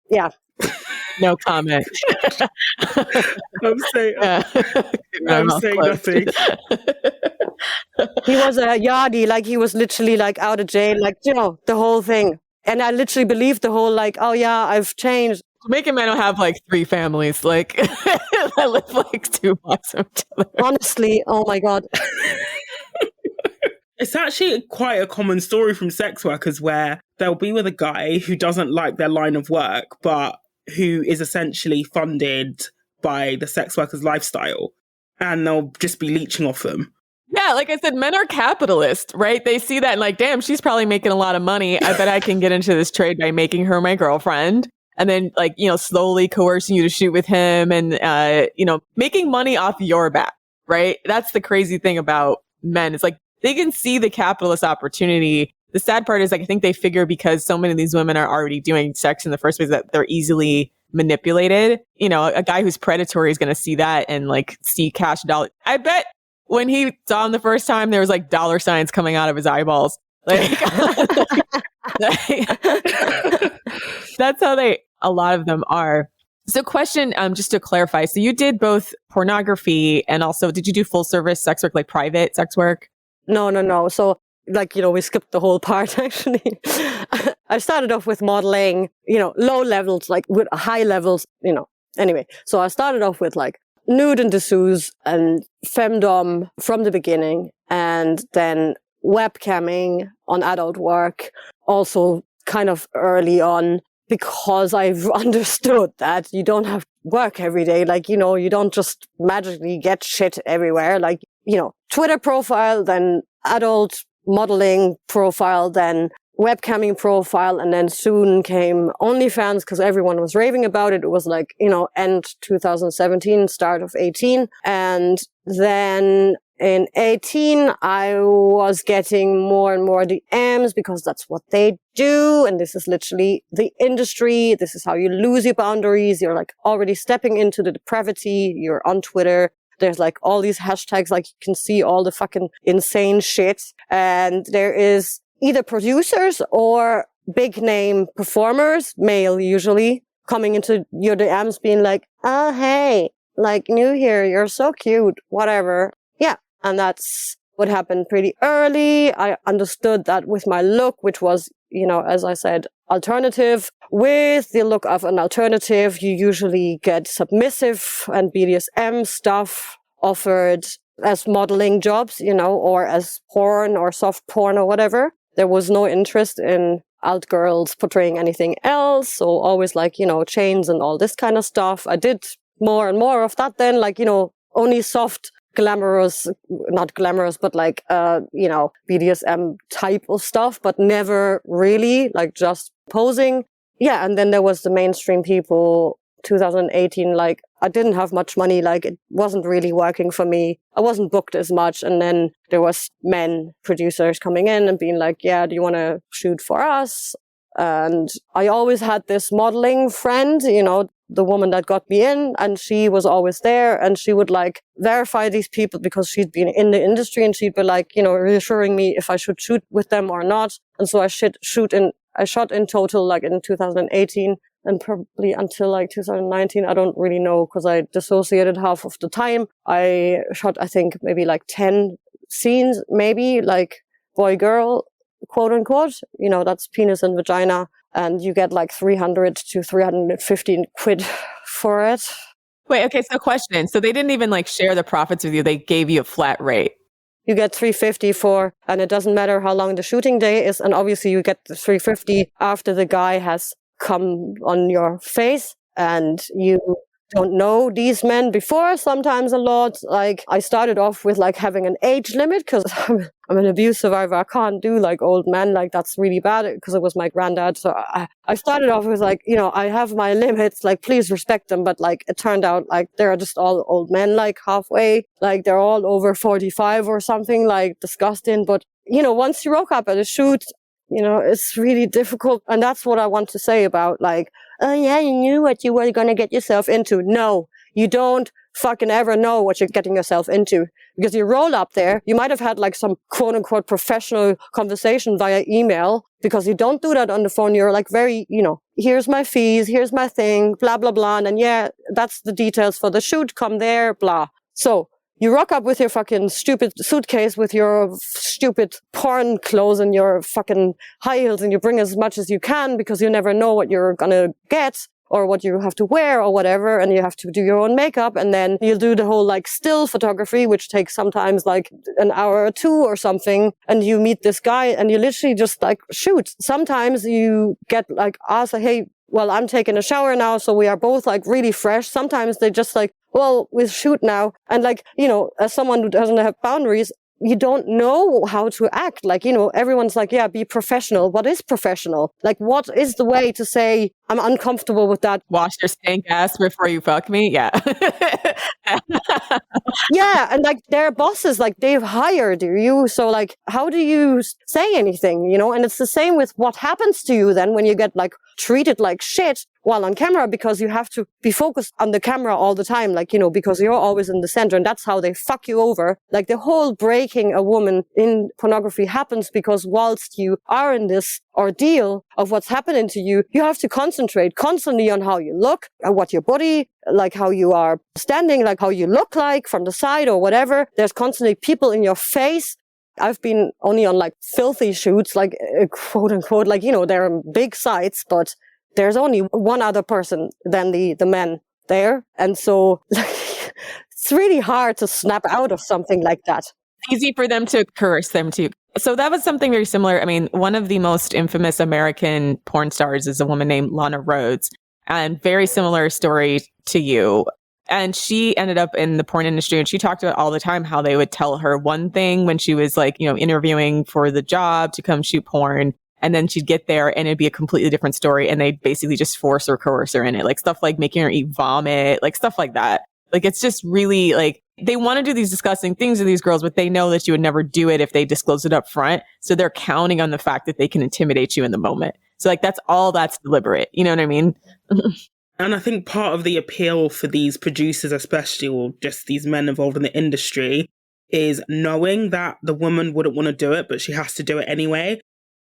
Yeah. No comment. I'm saying nothing. He was a yardie. Like he was literally like out of jail. Like, you know, the whole thing. And I literally believed the whole like, oh yeah, I've changed. Jamaican men don't have like 3 families, like that live like 2 blocks from each other. Honestly, oh my God. It's actually quite a common story from sex workers where they'll be with a guy who doesn't like their line of work, but who is essentially funded by the sex worker's lifestyle, and they'll just be leeching off them. Yeah, like I said, men are capitalist, right? They see that and like, damn, she's probably making a lot of money. I bet I can get into this trade by making her my girlfriend. And then like, you know, slowly coercing you to shoot with him and, you know, making money off your back, right? That's the crazy thing about men. It's like they can see the capitalist opportunity. The sad part is like, I think they figure because so many of these women are already doing sex in the first place that they're easily manipulated. You know, a guy who's predatory is going to see that and like see cash dollar. I bet when he saw him the first time, there was like dollar signs coming out of his eyeballs. Like, that's how a lot of them are. So question, just to clarify. So you did both pornography and also, did you do full service sex work, like private sex work? No. So like, you know, we skipped the whole part actually. I started off with modeling, you know, low levels, like with high levels, you know. Anyway, so I started off with like nude and dessous and femdom from the beginning, and then webcamming on adult work also kind of early on, because I've understood that you don't have to work every day. Like, you know, you don't just magically get shit everywhere. Like, you know, Twitter profile, then adult modeling profile, then webcamming profile, and then soon came OnlyFans because everyone was raving about it. It was like, you know, end 2017, start of 18. And then in 18, I was getting more and more DMs because that's what they do. And this is literally the industry. This is how you lose your boundaries. You're like already stepping into the depravity. You're on Twitter. There's like all these hashtags, like you can see all the fucking insane shit. And there is either producers or big name performers, male usually, coming into your DMs being like, oh, hey, like new here. You're so cute, whatever. Yeah. And that's what happened pretty early. I understood that with my look, which was, you know, as I said, alternative. With the look of an alternative, you usually get submissive and BDSM stuff offered as modeling jobs, you know, or as porn or soft porn or whatever. There was no interest in alt girls portraying anything else. So always like, you know, chains and all this kind of stuff. I did more and more of that then, like, you know, only soft, glamorous, not glamorous, but like, you know, BDSM type of stuff, but never really like just posing. Yeah. And then there was the mainstream people, 2018, like I didn't have much money, like it wasn't really working for me. I wasn't booked as much. And then there was men producers coming in and being like, yeah, do you want to shoot for us? And I always had this modeling friend, you know, the woman that got me in, and she was always there, and she would like verify these people because she'd been in the industry, and she'd be like, you know, reassuring me if I should shoot with them or not. And so I shot in total, like in 2018, and probably until like 2019, I don't really know because I dissociated half of the time. I shot, I think, maybe like 10 scenes, maybe like boy, girl, quote unquote, that's penis and vagina. And you get like 300 to 350 quid for it. Wait, okay, so question. So they didn't even like share the profits with you. They gave you a flat rate. You get 350 for, and it doesn't matter how long the shooting day is. And obviously you get the 350 after the guy has come on your face and you don't know these men before, sometimes a lot. Like I started off with like having an age limit because I'm an abuse survivor. I can't do like old men. Like that's really bad because it was my granddad. So I started off with like, I have my limits, like please respect them. But like it turned out like they're just all old men, like halfway, like they're all over 45 or something, like disgusting. But, once you rock up at a shoot, it's really difficult. And that's what I want to say about like, oh yeah, you knew what you were going to get yourself into. No, you don't fucking ever know what you're getting yourself into because you roll up there. You might have had like some quote unquote professional conversation via email because you don't do that on the phone. You're like very, here's my fees, here's my thing, blah, blah, blah. And then, yeah, that's the details for the shoot. Come there, blah. So you rock up with your fucking stupid suitcase with your stupid porn clothes and your fucking high heels and you bring as much as you can because you never know what you're gonna get or what you have to wear or whatever. And you have to do your own makeup. And then you'll do the whole like still photography, which takes sometimes like an hour or two or something. And you meet this guy and you literally just like shoot. Sometimes you get like asked, hey, well, I'm taking a shower now. So we are both like really fresh. Sometimes they just like, well, we shoot now. And like, as someone who doesn't have boundaries, you don't know how to act. Like, everyone's like, yeah, be professional. What is professional? Like, what is the way to say, I'm uncomfortable with that? Wash your stank ass before you fuck me? Yeah. Yeah. And like their bosses, like they've hired you. So like, how do you say anything, And it's the same with what happens to you then when you get like treated like shit while on camera because you have to be focused on the camera all the time, like, because you're always in the center and that's how they fuck you over. Like the whole breaking a woman in pornography happens because whilst you are in this ordeal of what's happening to you, you have to concentrate constantly on how you look and what your body, like how you are standing, like how you look like from the side or whatever. There's constantly people in your face. I've been only on like filthy shoots, like quote unquote, like, they're big sites, but there's only one other person than the men there. And so like, it's really hard to snap out of something like that. Easy for them to coerce them to. So that was something very similar. I mean, one of the most infamous American porn stars is a woman named Lana Rhoades, and very similar story to you. And she ended up in the porn industry and she talked about all the time how they would tell her one thing when she was like, interviewing for the job to come shoot porn. And then she'd get there and it'd be a completely different story. And they'd basically just force or coerce her in it. Like stuff like making her eat vomit, like stuff like that. Like, it's just really like, they want to do these disgusting things to these girls, but they know that you would never do it if they disclose it up front. So they're counting on the fact that they can intimidate you in the moment. So like, that's deliberate. You know what I mean? And I think part of the appeal for these producers, especially, or just these men involved in the industry, is knowing that the woman wouldn't want to do it, but she has to do it anyway.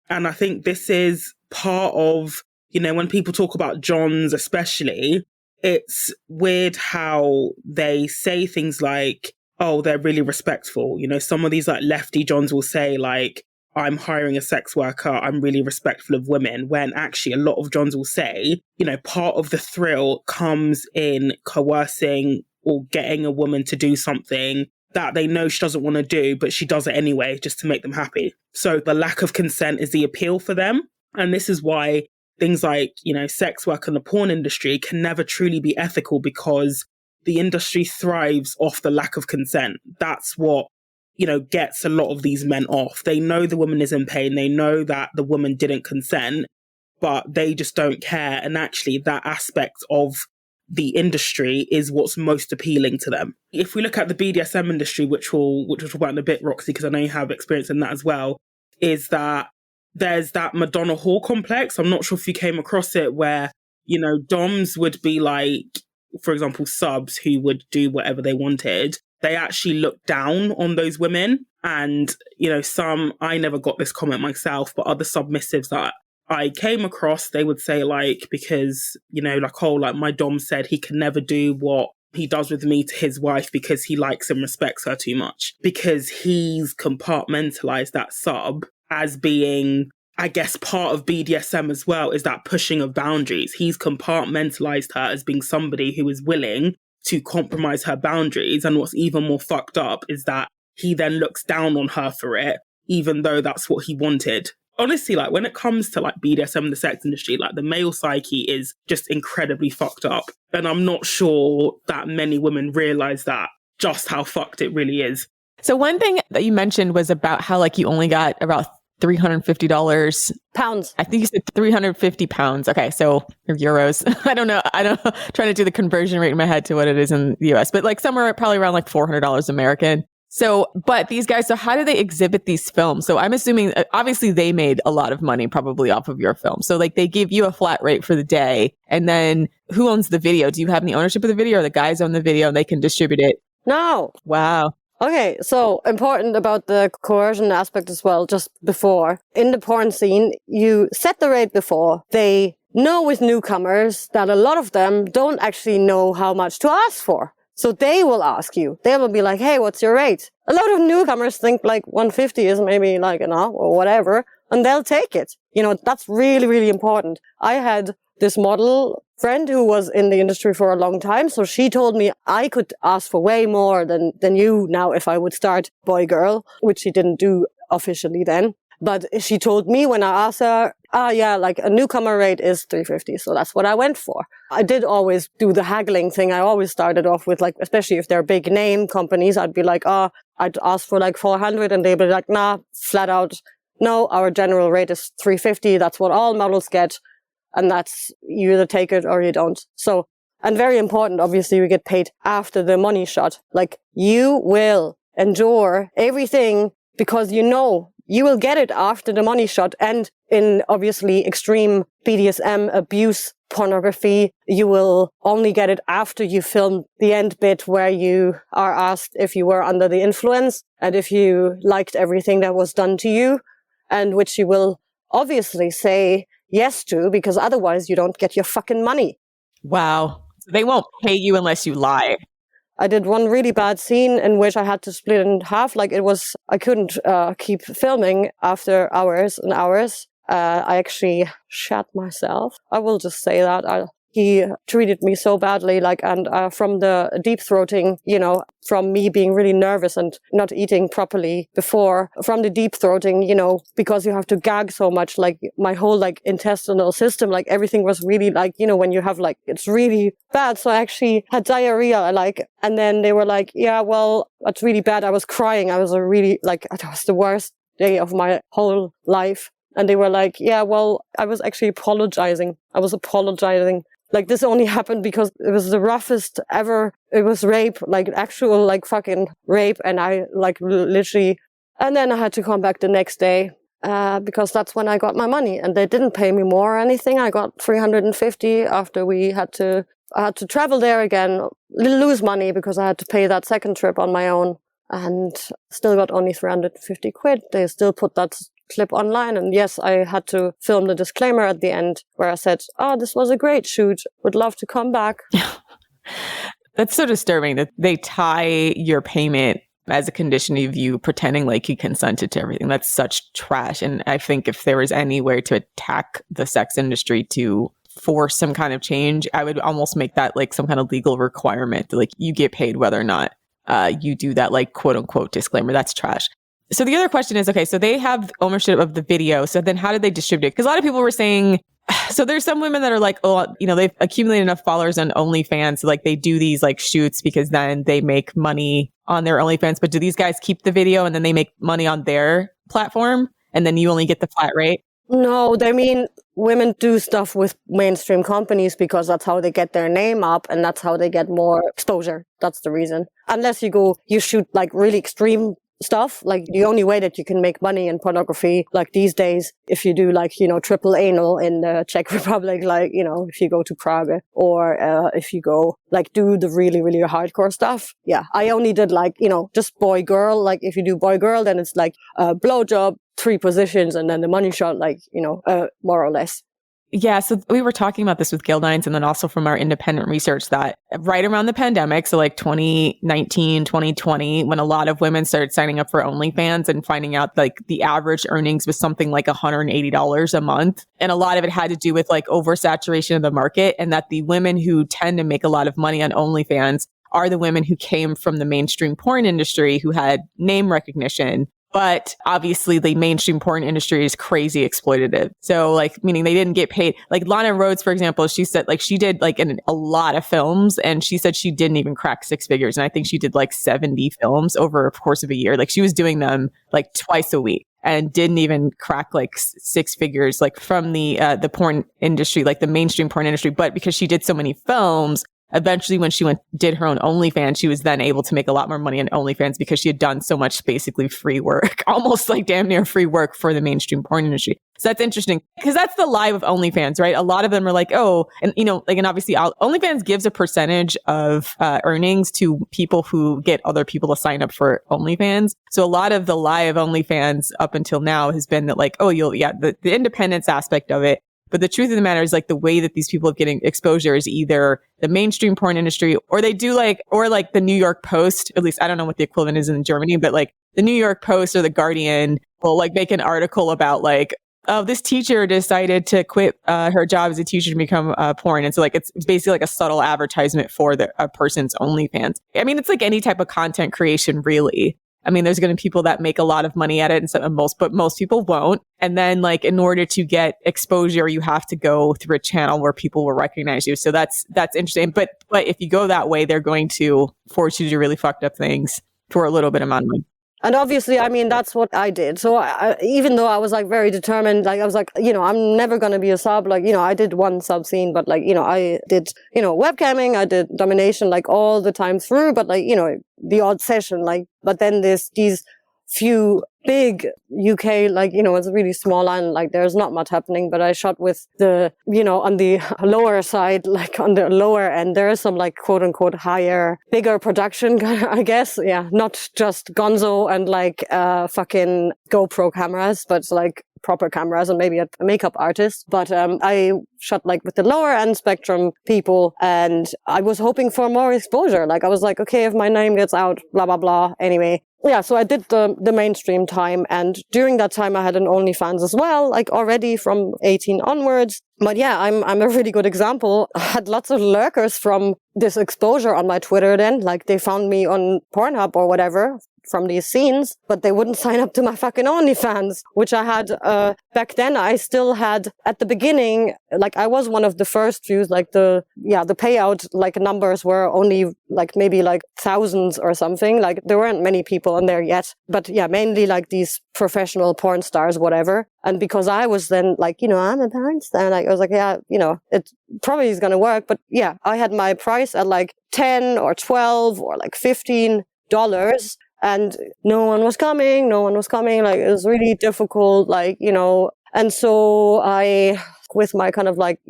And I think this is part of, when people talk about Johns especially, it's weird how they say things like, oh, they're really respectful. Some of these like lefty Johns will say like, I'm hiring a sex worker, I'm really respectful of women, when actually a lot of Johns will say, part of the thrill comes in coercing or getting a woman to do something that they know she doesn't want to do, but she does it anyway just to make them happy. So the lack of consent is the appeal for them. And this is why things like, sex work and the porn industry can never truly be ethical, because the industry thrives off the lack of consent. That's what gets a lot of these men off. They know the woman is in pain. They know that the woman didn't consent, but they just don't care. And actually that aspect of the industry is what's most appealing to them. If we look at the BDSM industry, which we'll talk about in a bit, Roxie, because I know you have experience in that as well, is that there's that Madonna Hall complex. I'm not sure if you came across it, where, doms would be like, for example, subs who would do whatever they wanted. They actually look down on those women. And, I never got this comment myself, but other submissives that I came across, they would say like, because, you know, like, oh, like my dom said he can never do what he does with me to his wife because he likes and respects her too much, because he's compartmentalized that sub as being, I guess, part of BDSM as well, is that pushing of boundaries. He's compartmentalized her as being somebody who is willing to compromise her boundaries. And what's even more fucked up is that he then looks down on her for it, even though that's what he wanted. Honestly, like when it comes to like BDSM in the sex industry, like the male psyche is just incredibly fucked up. And I'm not sure that many women realize that, just how fucked it really is. So one thing that you mentioned was about how like you only got about $350 pounds. I think you said 350 pounds. Okay. So euros. I don't know. Trying to do the conversion rate in my head to what it is in the US, but like somewhere probably around like $400 American. So, but these guys, so how do they exhibit these films? So I'm assuming, obviously they made a lot of money probably off of your film. So like they give you a flat rate for the day, and then who owns the video? Do you have any ownership of the video, or the guys own the video and they can distribute it? No. Wow. Okay, so important about the coercion aspect as well, just before. In the porn scene, you set the rate before. They know with newcomers that a lot of them don't actually know how much to ask for. So they will ask you. They will be like, hey, what's your rate? A lot of newcomers think like 150 is maybe like enough or whatever, and they'll take it. You know, that's really, really important. I had this model friend who was in the industry for a long time. So she told me I could ask for way more than you now if I would start boy girl, which she didn't do officially then. But she told me when I asked her, yeah, like a newcomer rate is 350. So that's what I went for. I did always do the haggling thing. I always started off with like, especially if they're big name companies, I'd be like, I'd ask for like 400 and they'd be like, nah, flat out. No, our general rate is 350. That's what all models get. And that's, you either take it or you don't. So, and very important, obviously, we get paid after the money shot. Like, you will endure everything because you know you will get it after the money shot. And in obviously extreme BDSM abuse pornography, you will only get it after you film the end bit where you are asked if you were under the influence and if you liked everything that was done to you, and which you will obviously say yes to, because otherwise you don't get your fucking money. Wow. They won't pay you unless you lie. I did one really bad scene in which I had to split it in half. Like I couldn't keep filming after hours and hours. I actually shat myself. I will just say that. He treated me so badly, and from the deep throating, you know, from me being really nervous and not eating properly before, from the deep throating, you know, because you have to gag so much, like my whole intestinal system, everything was really you know, when you have it's really bad. So I actually had diarrhea, and then they were like, yeah, well, that's really bad. I was crying. I was it was the worst day of my whole life. And they were like, yeah, well, I was actually apologizing. This only happened because it was the roughest ever. It was rape, actual fucking rape. And I literally, and then I had to come back the next day, because that's when I got my money, and they didn't pay me more or anything. I got 350 after I had to travel there again, lose money because I had to pay that second trip on my own, and still got only 350 quid. They still put that clip online, and yes, I had to film the disclaimer at the end where I said, this was a great shoot, would love to come back. That's so disturbing that they tie your payment as a condition of you pretending like you consented to everything. That's such trash. And I think if there was any way to attack the sex industry to force some kind of change, I would almost make that some kind of legal requirement that you get paid whether or not you do that quote unquote disclaimer. That's trash. So the other question is, okay, so they have ownership of the video. So then how did they distribute it? Because a lot of people were saying, so there's some women that are like, oh, you know, they've accumulated enough followers on OnlyFans. So they do these shoots because then they make money on their OnlyFans. But do these guys keep the video and then they make money on their platform and then you only get the flat rate? No, women do stuff with mainstream companies because that's how they get their name up and that's how they get more exposure. That's the reason. Unless you shoot really extreme stuff, the only way that you can make money in pornography these days, if you do triple anal in the Czech Republic, if you go to Prague, or if you go do the really, really hardcore stuff. Yeah, I only did just boy girl. If you do boy girl, then it's a blowjob, 3 positions and then the money shot, like, more or less. Yeah, so we were talking about this with Guild9s and then also from our independent research that right around the pandemic, so like 2019, 2020, when a lot of women started signing up for OnlyFans and finding out like the average earnings was something like $180 a month. And a lot of it had to do with like oversaturation of the market, and that the women who tend to make a lot of money on OnlyFans are the women who came from the mainstream porn industry, who had name recognition. But obviously the mainstream porn industry is crazy exploitative. So like, meaning they didn't get paid. Like Lana Rhoades, for example, she said like she did like a lot of films, and she said she didn't even crack 6 figures. And I think she did like 70 films over a course of a year. Like she was doing them like twice a week and didn't even crack like 6 figures, like from the porn industry, like the mainstream porn industry. But because she did so many films, eventually when she did her own OnlyFans, she was then able to make a lot more money on OnlyFans because she had done so much basically free work, almost like damn near free work for the mainstream porn industry. So that's interesting because that's the lie of OnlyFans, right? A lot of them are like, oh, and and obviously OnlyFans gives a percentage of earnings to people who get other people to sign up for OnlyFans. So a lot of the lie of OnlyFans up until now has been that like, oh, the independence aspect of it. But the truth of the matter is like the way that these people are getting exposure is either the mainstream porn industry or they do like the New York Post, at least I don't know what the equivalent is in Germany, but like the New York Post or the Guardian will like make an article about like, oh, this teacher decided to quit her job as a teacher to become porn. And so like, it's basically like a subtle advertisement for a person's OnlyFans. I mean, it's like any type of content creation, really. I mean, there's going to be people that make a lot of money at it, but most people won't. And then like, in order to get exposure, you have to go through a channel where people will recognize you. So that's interesting. But if you go that way, they're going to force you to do really fucked up things for a little bit amount of money. And obviously, I mean, that's what I did. So even though I was like very determined, like I was like, I'm never going to be a sub. Like, I did one sub scene, but like, I did, webcamming, I did domination like all the time through, but like, the odd session, like, but then there's these few big UK, like, it's a really small island, like there's not much happening, but I shot with the, on the lower side, like on the lower end, there is some like quote unquote higher, bigger production, I guess. Yeah. Not just gonzo and like, fucking GoPro cameras, but like proper cameras and maybe a makeup artist. But, I shot like with the lower end spectrum people and I was hoping for more exposure. Like I was like, okay, if my name gets out, blah, blah, blah. Anyway. Yeah, so I did the mainstream time, and during that time I had an OnlyFans as well, like already from 18 onwards. But yeah, I'm a really good example. I had lots of lurkers from this exposure on my Twitter then, like they found me on Pornhub or whatever from these scenes, but they wouldn't sign up to my fucking OnlyFans, which I had back then. I still had at the beginning, like I was one of the first few, like the payout like numbers were only like maybe like thousands or something. Like there weren't many people in there yet, but yeah, mainly like these professional porn stars, whatever. And because I was then like, I'm a porn star, like I was like, yeah, it probably is going to work. But yeah, I had my price at like 10 or 12 or like $15. And no one was coming. Like, it was really difficult, like, and so I, with my kind of like,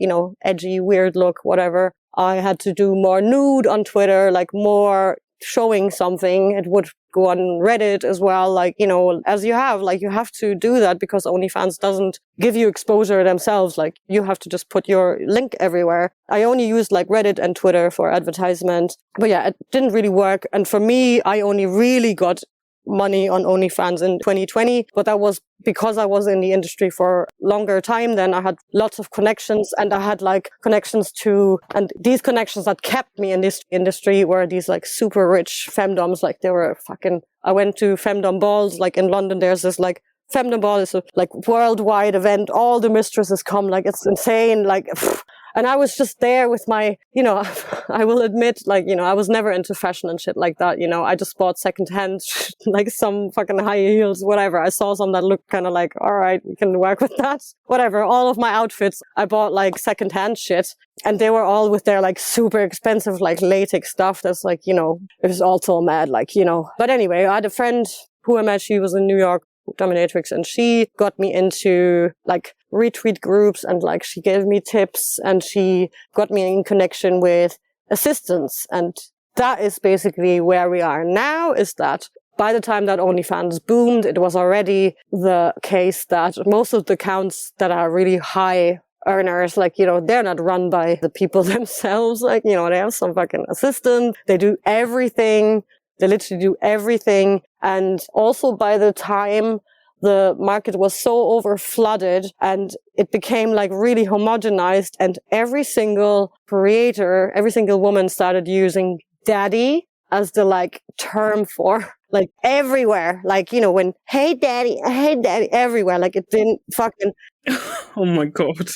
edgy, weird look, whatever, I had to do more nude on Twitter, like more showing something. It would go on Reddit as well, like, as you have to do that because OnlyFans doesn't give you exposure themselves. Like, you have to just put your link everywhere. I only used like Reddit and Twitter for advertisement. But yeah, it didn't really work. And for me, I only really got money on OnlyFans in 2020, but that was because I was in the industry for longer time. Then I had lots of connections, and I had like connections to, and these connections that kept me in this industry were these like super rich femdoms. Like they were fucking, I went to femdom balls, like in London, there's this like femdom ball is a like worldwide event. All the mistresses come, like it's insane. Like, and I was just there with my, I will admit, like, I was never into fashion and shit like that. I just bought secondhand, like some fucking high heels, whatever. I saw some that looked kind of like, all right, we can work with that. Whatever. All of my outfits, I bought like secondhand shit, and they were all with their like super expensive, like latex stuff. That's like, it was all so mad, like, But anyway, I had a friend who I met. She was in New York, dominatrix, and she got me into like retweet groups, and like she gave me tips, and she got me in connection with assistants. And that is basically where we are now, is that by the time that OnlyFans boomed, it was already the case that most of the accounts that are really high earners, like, you know, they're not run by the people themselves. Like, you know, they have some fucking assistant. They do everything. They literally do everything. And also by the time the market was so over flooded and it became like really homogenized, and every single creator, every single woman started using daddy as the like term for like everywhere. Like, you know, when, hey daddy, everywhere. Like it didn't fucking. Oh my God.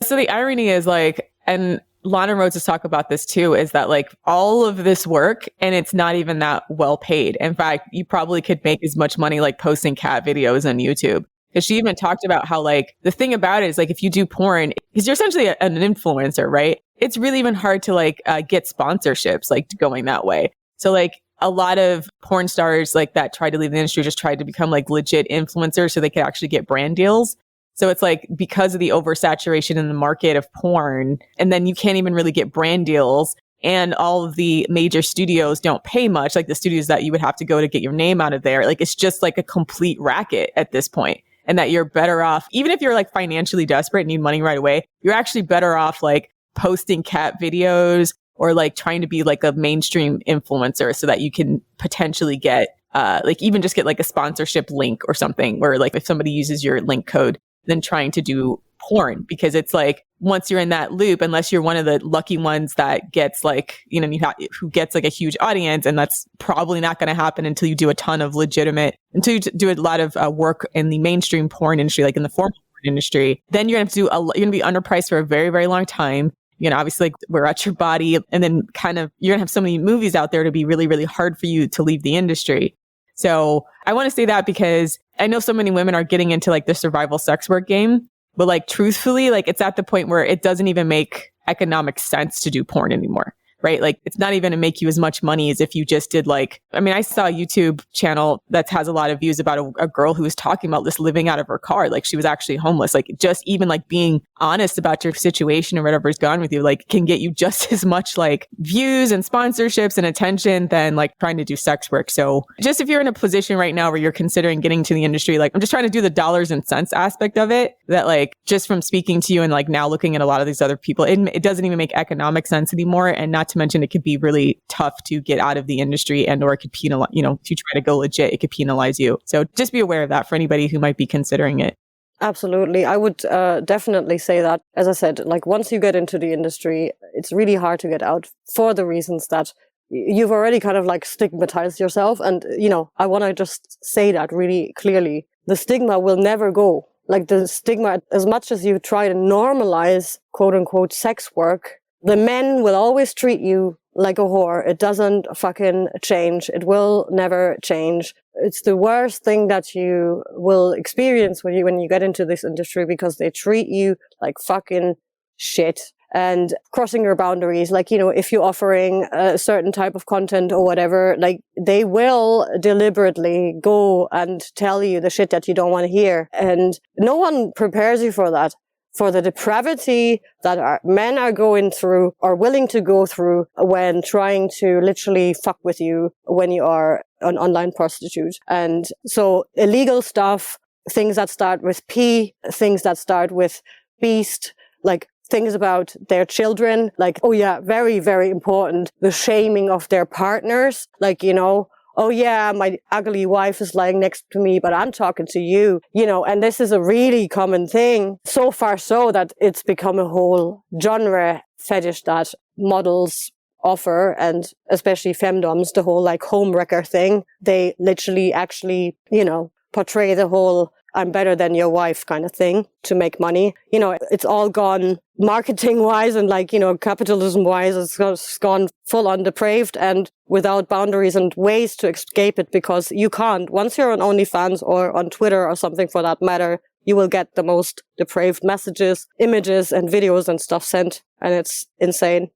So the irony is like, and Lana Rhodes has talked about this too, is that like all of this work and it's not even that well paid. In fact, you probably could make as much money like posting cat videos on YouTube. Because she even talked about how like the thing about it is like if you do porn, because you're essentially an influencer, right? It's really even hard to like get sponsorships like going that way. So like a lot of porn stars like that tried to leave the industry just tried to become like legit influencers so they could actually get brand deals. So it's like because of the oversaturation in the market of porn, and then you can't even really get brand deals, and all of the major studios don't pay much, like the studios that you would have to go to get your name out of there. Like it's just like a complete racket at this point. And that you're better off, even if you're like financially desperate and need money right away, you're actually better off like posting cat videos or like trying to be like a mainstream influencer so that you can potentially get like even just get like a sponsorship link or something where like if somebody uses your link code, than trying to do porn, because it's like once you're in that loop, unless you're one of the lucky ones that gets like, you know, who gets like a huge audience, and that's probably not going to happen until you do a ton of until you do a lot of work in the mainstream porn industry, like in the formal porn industry, then you're going to you're going to be underpriced for a very, very long time. You know, obviously like we're at your body, and then kind of you're going to have so many movies out there to be really, really hard for you to leave the industry. So I want to say that because I know so many women are getting into like the survival sex work game, but like truthfully, like it's at the point where it doesn't even make economic sense to do porn anymore, right? Like it's not even to make you as much money as if you just did like, I mean, I saw a YouTube channel that has a lot of views about a girl who was talking about this living out of her car. Like she was actually homeless. Like just even like being honest about your situation or whatever's gone with you, like can get you just as much like views and sponsorships and attention than like trying to do sex work. So just if you're in a position right now where you're considering getting to the industry, like I'm just trying to do the dollars and cents aspect of it, that like just from speaking to you and like now looking at a lot of these other people, it doesn't even make economic sense anymore. And not to mention it could be really tough to get out of the industry, and or it could penalize, you know, if you try to go legit, it could penalize you. So just be aware of that for anybody who might be considering it. Absolutely. I would definitely say that, as I said, like once you get into the industry, it's really hard to get out for the reasons that you've already kind of like stigmatized yourself. And, you know, I want to just say that really clearly. The stigma will never go. Like the stigma, as much as you try to normalize quote unquote sex work, the men will always treat you like a whore. It doesn't fucking change. It will never change. It's the worst thing that you will experience when you get into this industry, because they treat you like fucking shit and crossing your boundaries. Like, you know, if you're offering a certain type of content or whatever, like they will deliberately go and tell you the shit that you don't want to hear. And no one prepares you for that. For the depravity that men are going through or willing to go through when trying to literally fuck with you when you are an online prostitute. And so illegal stuff, things that start with P, things that start with beast, like things about their children, like, oh yeah, very, very important. The shaming of their partners, like, you know, oh yeah, my ugly wife is lying next to me, but I'm talking to you, you know, and this is a really common thing. So far so that it's become a whole genre fetish that models offer, and especially femdoms, the whole like homewrecker thing. They literally actually, you know, portray the whole I'm better than your wife kind of thing to make money. You know, it's all gone marketing wise and like, you know, capitalism wise, it's gone full on depraved and without boundaries and ways to escape it, because you can't. Once you're on OnlyFans or on Twitter or something for that matter, you will get the most depraved messages, images and videos and stuff sent. And it's insane.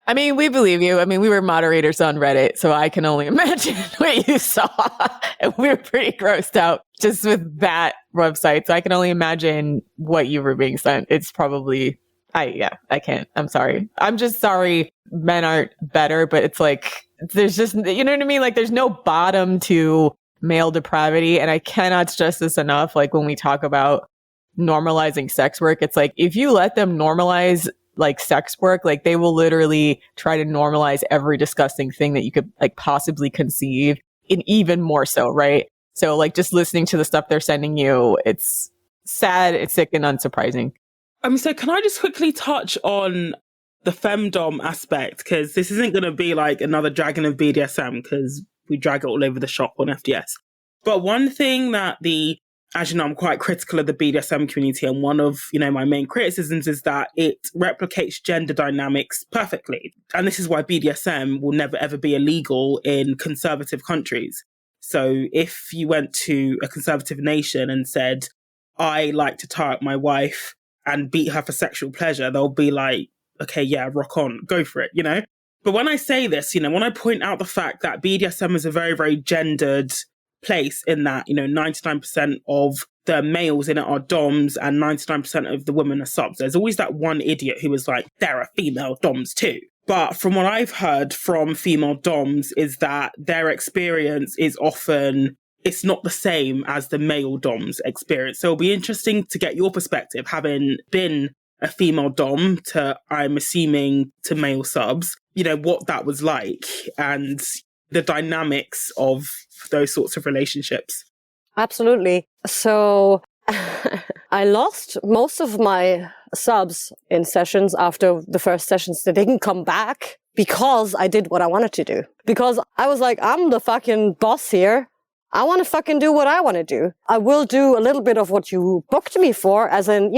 I mean, we believe you. I mean, we were moderators on Reddit, so I can only imagine what you saw. And we were pretty grossed out just with that website. So I can only imagine what you were being sent. It's probably, I can't. I'm sorry. I'm just sorry men aren't better, but it's like, there's just, you know what I mean? Like there's no bottom to male depravity. And I cannot stress this enough. Like when we talk about normalizing sex work, it's like, if you let them normalize like sex work, like they will literally try to normalize every disgusting thing that you could like possibly conceive, and even more so, right? So like just listening to the stuff they're sending you, it's sad, it's sick, and unsurprising. So can I just quickly touch on the femdom aspect? Because this isn't going to be like another dragon of BDSM, because we drag it all over the shop on FDS. But one thing that as you know, I'm quite critical of the BDSM community, and one of, my main criticisms is that it replicates gender dynamics perfectly. And this is why BDSM will never ever be illegal in conservative countries. So if you went to a conservative nation and said, I like to tie up my wife and beat her for sexual pleasure, they'll be like, okay, yeah, rock on, go for it, But when I say this, when I point out the fact that BDSM is a very, very gendered place, in that, 99% of the males in it are doms and 99% of the women are subs. There's always that one idiot who is like, there are female doms too. But from what I've heard from female doms is that their experience is often, it's not the same as the male dom's experience. So it'll be interesting to get your perspective, having been a female dom to, I'm assuming, to male subs, what that was like and the dynamics of those sorts of relationships. Absolutely. So I lost most of my subs in sessions after the first sessions. They didn't come back because I did what I wanted to do. Because I was like, I'm the fucking boss here. I want to fucking do what I want to do. I will do a little bit of what you booked me for, as in,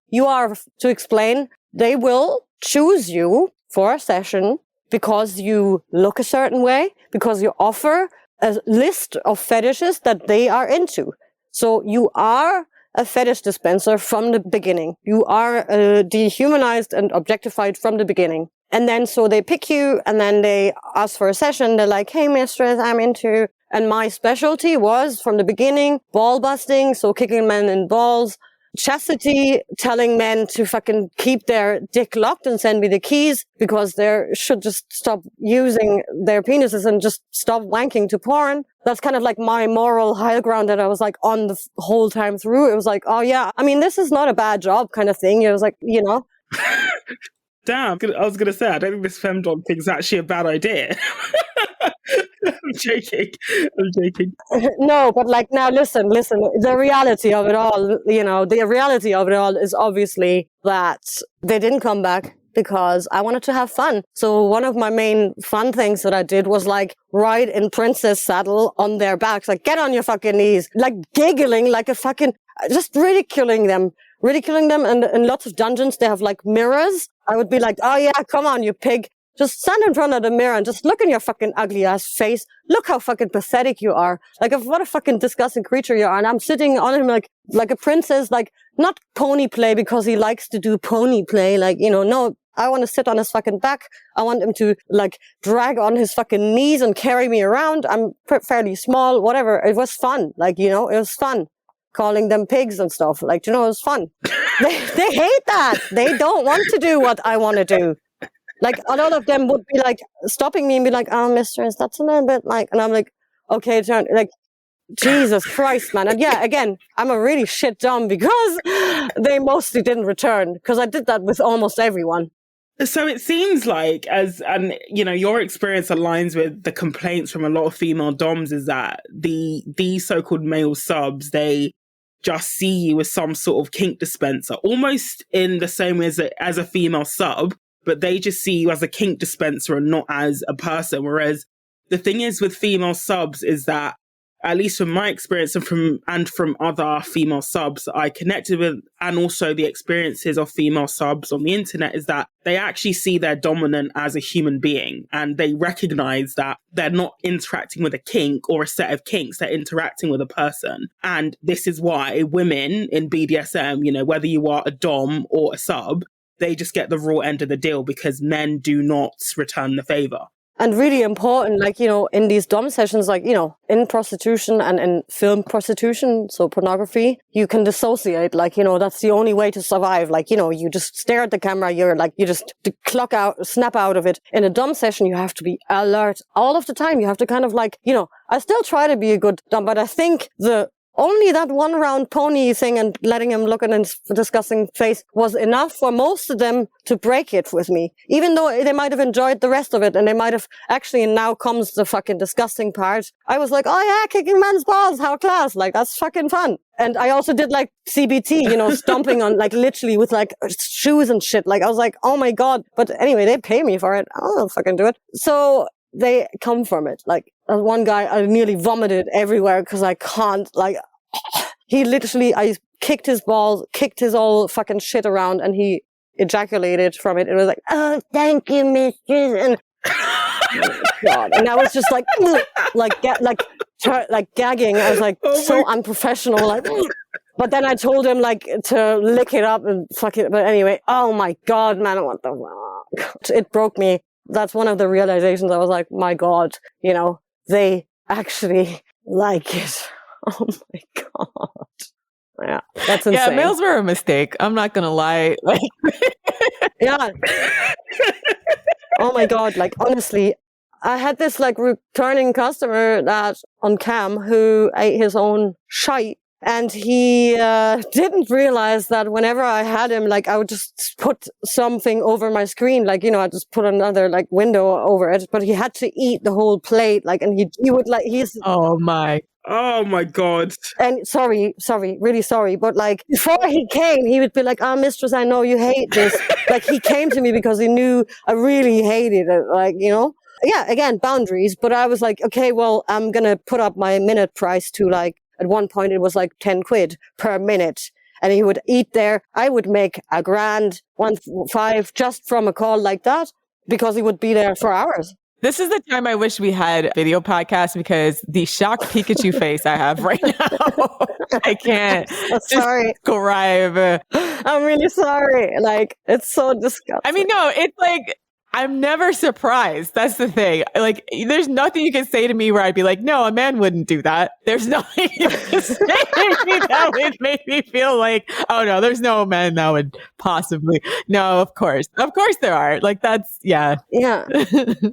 you are, to explain, they will choose you for a session because you look a certain way, because you offer a list of fetishes that they are into. So you are a fetish dispenser from the beginning. You are dehumanized and objectified from the beginning. And then so they pick you and then they ask for a session. They're like, hey, mistress, I'm into... And my specialty was, from the beginning, ball busting, so kicking men in balls, chastity, telling men to fucking keep their dick locked and send me the keys because they should just stop using their penises and just stop wanking to porn. That's kind of like my moral high ground that I was like on the whole time through. It was like, oh yeah, I mean, this is not a bad job kind of thing. It was like, Damn, I was going to say, I don't think this femdom thing's actually a bad idea. I'm joking. No, but like, now listen, the reality of it all, the reality of it all is obviously that they didn't come back because I wanted to have fun. So one of my main fun things that I did was like ride in princess saddle on their backs, like get on your fucking knees, like giggling like a fucking, just ridiculing them. And in lots of dungeons, they have like mirrors. I would be like, oh yeah, come on, you pig. Just stand in front of the mirror and just look in your fucking ugly ass face. Look how fucking pathetic you are. Like, what a fucking disgusting creature you are. And I'm sitting on him like a princess, like not pony play because he likes to do pony play. Like, no, I want to sit on his fucking back. I want him to like drag on his fucking knees and carry me around. I'm fairly small, whatever. It was fun. Like, it was fun. Calling them pigs and stuff. Like, it was fun. They hate that. They don't want to do what I want to do. Like, a lot of them would be like stopping me and be like, oh, mistress, that's a little bit like, and I'm like, okay, turn, like, Jesus Christ, man. And yeah, again, I'm a really shit dumb because they mostly didn't return because I did that with almost everyone. So it seems like, your experience aligns with the complaints from a lot of female doms, is that these so-called male subs, they just see you as some sort of kink dispenser, almost in the same way as a female sub, but they just see you as a kink dispenser and not as a person. Whereas the thing is with female subs is that, at least from my experience and from other female subs I connected with, and also the experiences of female subs on the internet, is that they actually see their dominant as a human being, and they recognize that they're not interacting with a kink or a set of kinks, they're interacting with a person. And this is why women in BDSM, whether you are a dom or a sub, they just get the raw end of the deal because men do not return the favor. And really important, like, you know, in these dom sessions, like, you know, in prostitution and in film prostitution, so pornography, you can dissociate. Like, you know, that's the only way to survive. Like, you know, you just stare at the camera, you're like, you just clock out, snap out of it. In a dom session, you have to be alert all of the time. You have to kind of like, you know, I still try to be a good dom, but I think only that one round pony thing and letting him look at his disgusting face was enough for most of them to break it with me. Even though they might have enjoyed the rest of it and they might have actually, and now comes the fucking disgusting part. I was like, oh yeah, kicking men's balls, how class. Like, that's fucking fun. And I also did like CBT, you know, stomping on like literally with like shoes and shit. Like, I was like, oh my God. But anyway, they pay me for it. I'll fucking do it. So they come from it. Like, one guy, I nearly vomited everywhere because I can't, like, I kicked his balls, kicked his all fucking shit around, and he ejaculated from it. It was like, oh, thank you, mistress. And, oh God. And I was just like, gagging. I was like, so unprofessional. Like, but then I told him like to lick it up and fuck it. But anyway, oh my God, man, what the fuck? It broke me. That's one of the realizations. I was like, my God, you know, they actually like it. Oh my God. Yeah, that's insane. Yeah, males were a mistake. I'm not going to lie. Like, yeah. Oh my God. Like, honestly, I had this like returning customer that on cam who ate his own shite. And he didn't realize that whenever I had him, like, I would just put something over my screen. Like, you know, I just put another, like, window over it. But he had to eat the whole plate. Like, and he would, like, Oh my God. And sorry, really sorry. But, like, before he came, he would be like, mistress, I know you hate this. Like, he came to me because he knew I really hated it. Like, you know? Yeah, again, boundaries. But I was like, okay, well, I'm going to put up my minute price to, like, at one point, it was like 10 quid per minute. And he would eat there. I would make $1,000, 1.5 just from a call like that because he would be there for hours. This is the time I wish we had video podcast because the shocked Pikachu face I have right now, I can't sorry. describe. I'm really sorry. Like, it's so disgusting. I mean, no, it's like, I'm never surprised. That's the thing. Like, there's nothing you can say to me where I'd be like, no, a man wouldn't do that. There's nothing you can say to me that would make me feel like, oh no, there's no man that would possibly. No, of course there are. Like, that's, yeah. Yeah.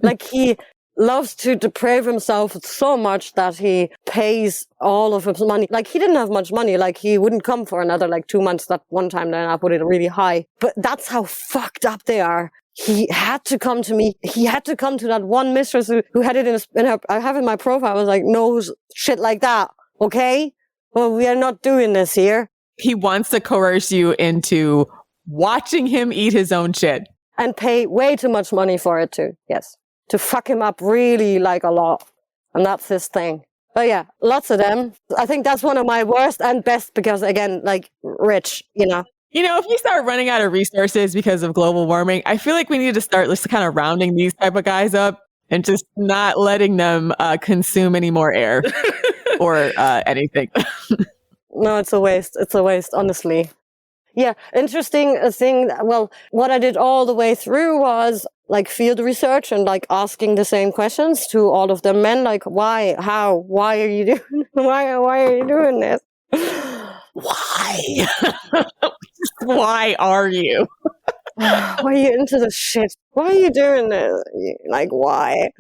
Like, he loves to deprave himself so much that he pays all of his money. Like, he didn't have much money. Like, he wouldn't come for another, like, 2 months. That one time then I put it really high. But that's how fucked up they are. He had to come to me. He had to come to that one mistress who had it in her, I have in my profile. I was like, no shit like that. Okay. Well, we are not doing this here. He wants to coerce you into watching him eat his own shit. And pay way too much money for it too. Yes. To fuck him up really like a lot. And that's his thing. But yeah, lots of them. I think that's one of my worst and best because again, like rich, you know. You know, if we start running out of resources because of global warming, I feel like we need to start just kind of rounding these type of guys up and just not letting them consume any more air or anything. No, it's a waste. It's a waste, honestly. Yeah, interesting thing. Well, what I did all the way through was like field research and like asking the same questions to all of the men, like why, how, why are you doing, why are you doing this? Why? Why are you? Why are you into this shit? Why are you doing this? Like, why?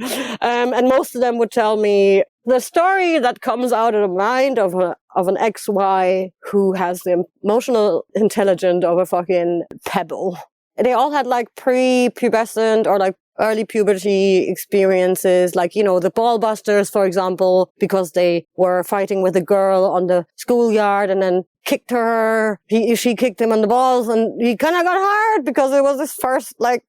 And most of them would tell me the story that comes out of the mind of an XY who has the emotional intelligence of a fucking pebble. They all had like pre-pubescent or like early puberty experiences, like, you know, the ball busters, for example, because they were fighting with a girl on the schoolyard and then kicked her. She kicked him on the balls and he kind of got hurt because it was his first like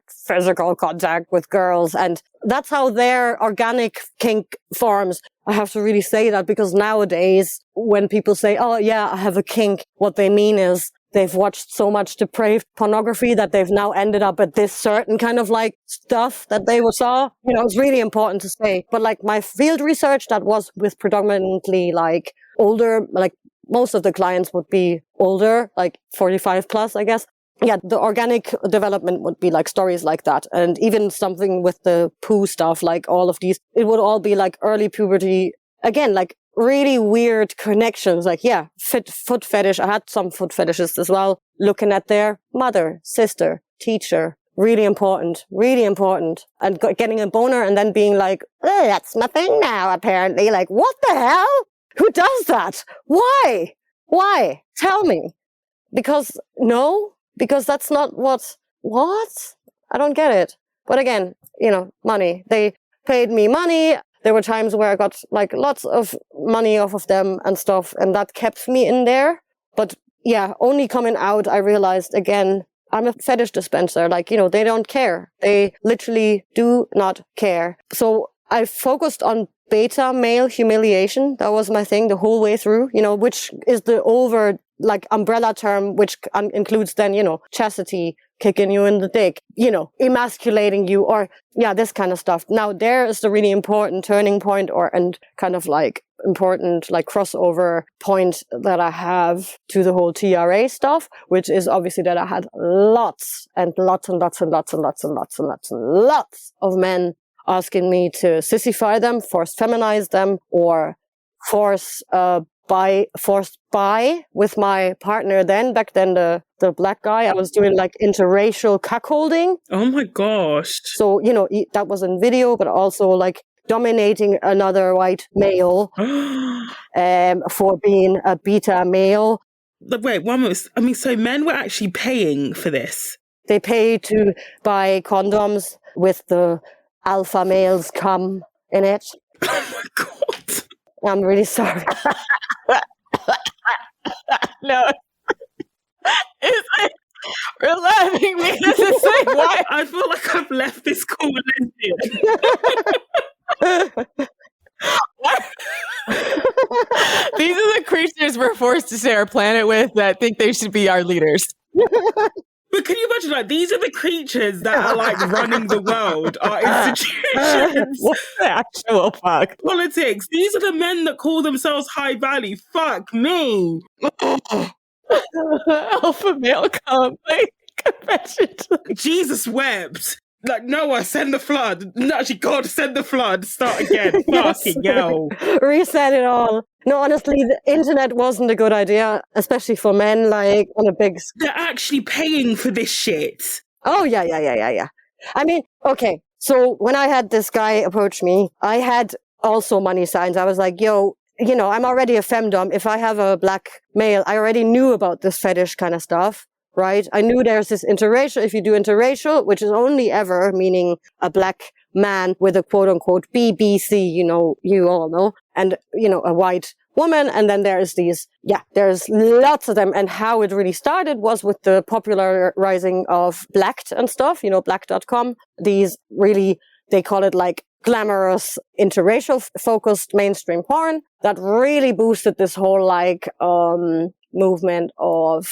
physical contact with girls. And that's how their organic kink forms. I have to really say that because nowadays when people say, oh yeah, I have a kink, what they mean is they've watched so much depraved pornography that they've now ended up at this certain kind of like stuff that they saw. You know, it's really important to say. But like my field research that was with predominantly like older, like most of the clients would be older, like 45 plus, I guess. yeah, the organic development would be like stories like that. And even something with the poo stuff, like all of these, it would all be like early puberty. Again, like really weird connections. Like, yeah, foot fetish. I had some foot fetishists as well, looking at their mother, sister, teacher. Really important, really important. And getting a boner and then being like, oh, that's my thing now, apparently. Like, what the hell? Who does that? Why? Why? Tell me. Because that's not what? I don't get it. But again, money. They paid me money. There were times where I got like lots of money off of them and stuff, and that kept me in there. But yeah, only coming out, I realized again, I'm a fetish dispenser. Like, they don't care. They literally do not care. So I focused on beta male humiliation. That was my thing the whole way through, which is the umbrella term, which includes then, chastity, kicking you in the dick, emasculating you, or this kind of stuff. Now there is the really important turning point and kind of like important like crossover point that I have to the whole TRA stuff, which is obviously that I had lots and lots and lots and lots and lots and lots and lots and lots of men asking me to sissify them, force feminize them, or forced by with my partner back then the black guy. I was doing like interracial cuckolding. Oh my gosh. So, that was in video, but also like dominating another white male for being a beta male. Wait, so men were actually paying for this? They pay to buy condoms with the alpha males cum in it. Oh my God. I'm really sorry. No. It's like, we're laughing because it's like, why? I feel like I've left this call lesbian. These are the creatures we're forced to share a planet with that think they should be our leaders. But can you imagine, like, these are the creatures that are, like, running the world, our institutions. What the actual fuck? Politics. These are the men that call themselves high value. Fuck me. Alpha male cum. Like, confession. Jesus wept. Like, Noah, send the flood. No, actually, God, send the flood. Start again. Fucking hell. Reset it all. No, honestly, the internet wasn't a good idea, especially for men, like, on a big... They're actually paying for this shit. Oh, yeah. I mean, okay, so when I had this guy approach me, I had also money signs. I was like, yo, I'm already a femdom. If I have a black male, I already knew about this fetish kind of stuff. Right? I knew there's this interracial, if you do interracial, which is only ever meaning a black man with a quote unquote BBC, you all know, and, a white woman. And then there's there's lots of them. And how it really started was with the popularizing of Blacked and stuff, black.com. These really, they call it like glamorous interracial focused mainstream porn that really boosted this whole like, movement of,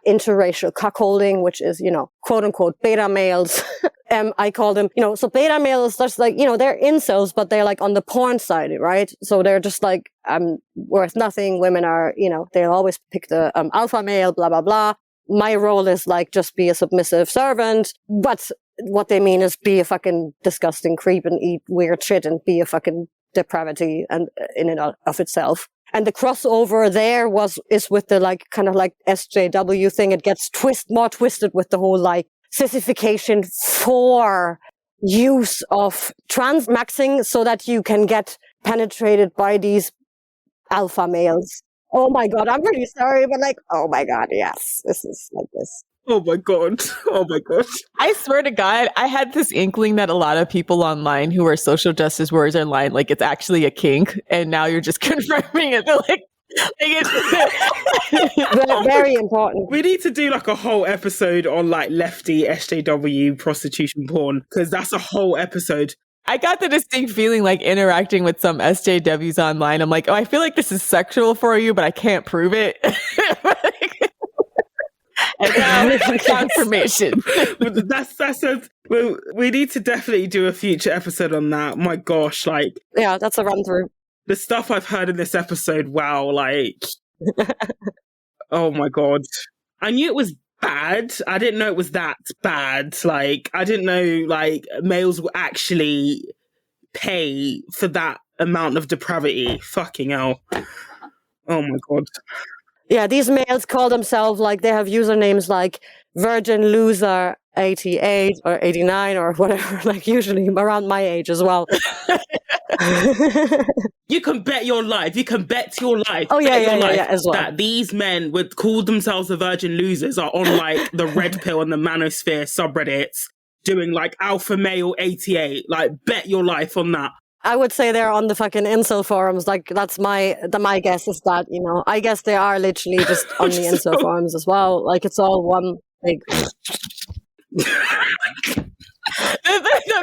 interracial cuckolding, which is, quote unquote beta males. I call them, so beta males, that's like, they're incels, but they're like on the porn side, right? So they're just like, I'm worth nothing. Women are, they'll always pick the alpha male, blah, blah, blah. My role is like, just be a submissive servant. But what they mean is be a fucking disgusting creep and eat weird shit and be a fucking depravity and in and of itself. And the crossover there is with the like kind of like SJW thing. It gets more twisted with the whole like sissification for use of transmaxing so that you can get penetrated by these alpha males. Oh my God, I'm really sorry, but like, oh my God, yes, this is like this. Oh my God. Oh my God. I swear to God, I had this inkling that a lot of people online who are social justice warriors online, like it's actually a kink. And now you're just confirming it. They're like it's very important. We need to do like a whole episode on like lefty SJW prostitution porn, because that's a whole episode. I got the distinct feeling like interacting with some SJWs online. I'm like, oh, I feel like this is sexual for you, but I can't prove it. And now confirmation. We need to definitely do a future episode on that. My gosh, like, yeah, that's a run through. The stuff I've heard in this episode. Wow, like, oh my God. I knew it was bad. I didn't know it was that bad. Like, I didn't know, like, males will actually pay for that amount of depravity. Fucking hell. Oh my God. Yeah, these males call themselves, like, they have usernames like Virgin Loser 88 or 89 or whatever, like usually around my age as well. You can bet your life. You can bet your life. Oh, yeah, bet your life as well. that these men would call themselves the Virgin Losers are on like the Red Pill and the Manosphere subreddits doing like Alpha Male 88. Like, bet your life on that. I would say they're on the fucking incel forums. Like, that's my guess is that, you know, I guess they are literally just on the incel forums as well. Like, it's all one big.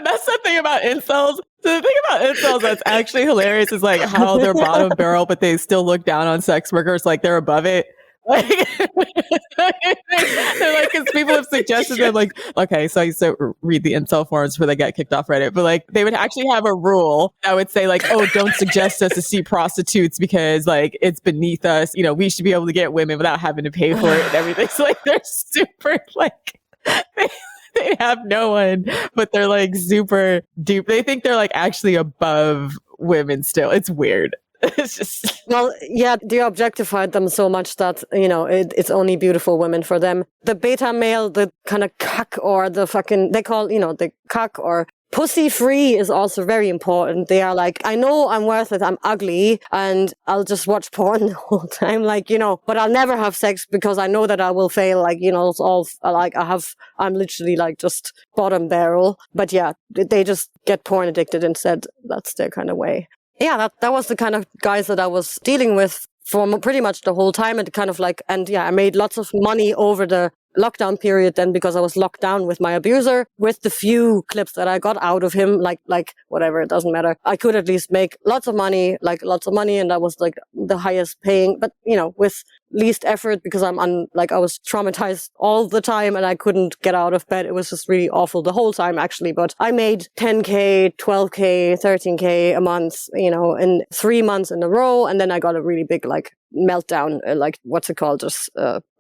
That's the thing about incels. The thing about incels that's actually hilarious is like how they're bottom barrel, but they still look down on sex workers like they're above it. Like, they're like, because people have suggested them, like, okay, so I used to read the incel forums before they got kicked off Reddit, but like they would actually have a rule that would say like, oh, don't suggest us to see prostitutes because like it's beneath us. You know, we should be able to get women without having to pay for it and everything. So like they're super like they have no one, but they're like super deep. They think they're like actually above women still. It's weird. It's just, well, yeah, they objectified them so much that, you know, it's only beautiful women for them. The beta male, the kind of cuck or the fucking, they call, you know, the cuck or pussy free is also very important. They are like, I know I'm worth it. I'm ugly and I'll just watch porn the whole time. Like, you know, but I'll never have sex because I know that I will fail. Like, you know, it's all like I'm literally like just bottom barrel. But yeah, they just get porn addicted and said that's their kind of way. Yeah, that was the kind of guys that I was dealing with for pretty much the whole time. And kind of like, and yeah, I made lots of money over the lockdown period then because I was locked down with my abuser. With the few clips that I got out of him, like whatever, it doesn't matter. I could at least make lots of money, and that was like the highest paying, but you know, with least effort because I was traumatized all the time and I couldn't get out of bed. It was just really awful the whole time actually, but I made 10K, 12K, 13K a month, you know, in 3 months in a row. And then I got a really big like meltdown, just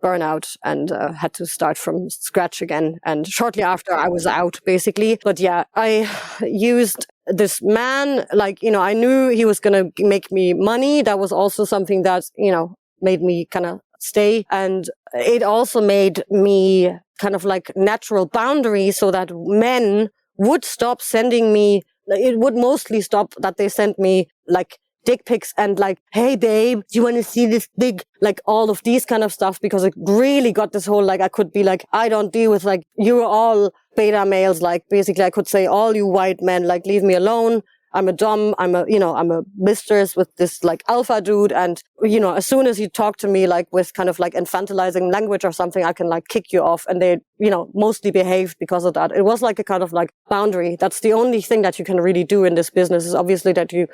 burnout and had to start from scratch again. And shortly after I was out basically. But yeah, I used this man, like, you know, I knew he was going to make me money. That was also something that, you know, made me kind of stay. And it also made me kind of like natural boundaries so that men would stop sending me, it would mostly stop that they sent me like dick pics and like, hey babe, do you want to see this big, like all of these kind of stuff, because it really got this whole, like, I could be like, I don't deal with like, you're all beta males. Like basically I could say all you white men, like leave me alone. I'm a dom, I'm a mistress with this like alpha dude. And, you know, as soon as you talk to me like with kind of like infantilizing language or something, I can like kick you off. And they, you know, mostly behaved because of that. It was like a kind of like boundary. That's the only thing that you can really do in this business is obviously that you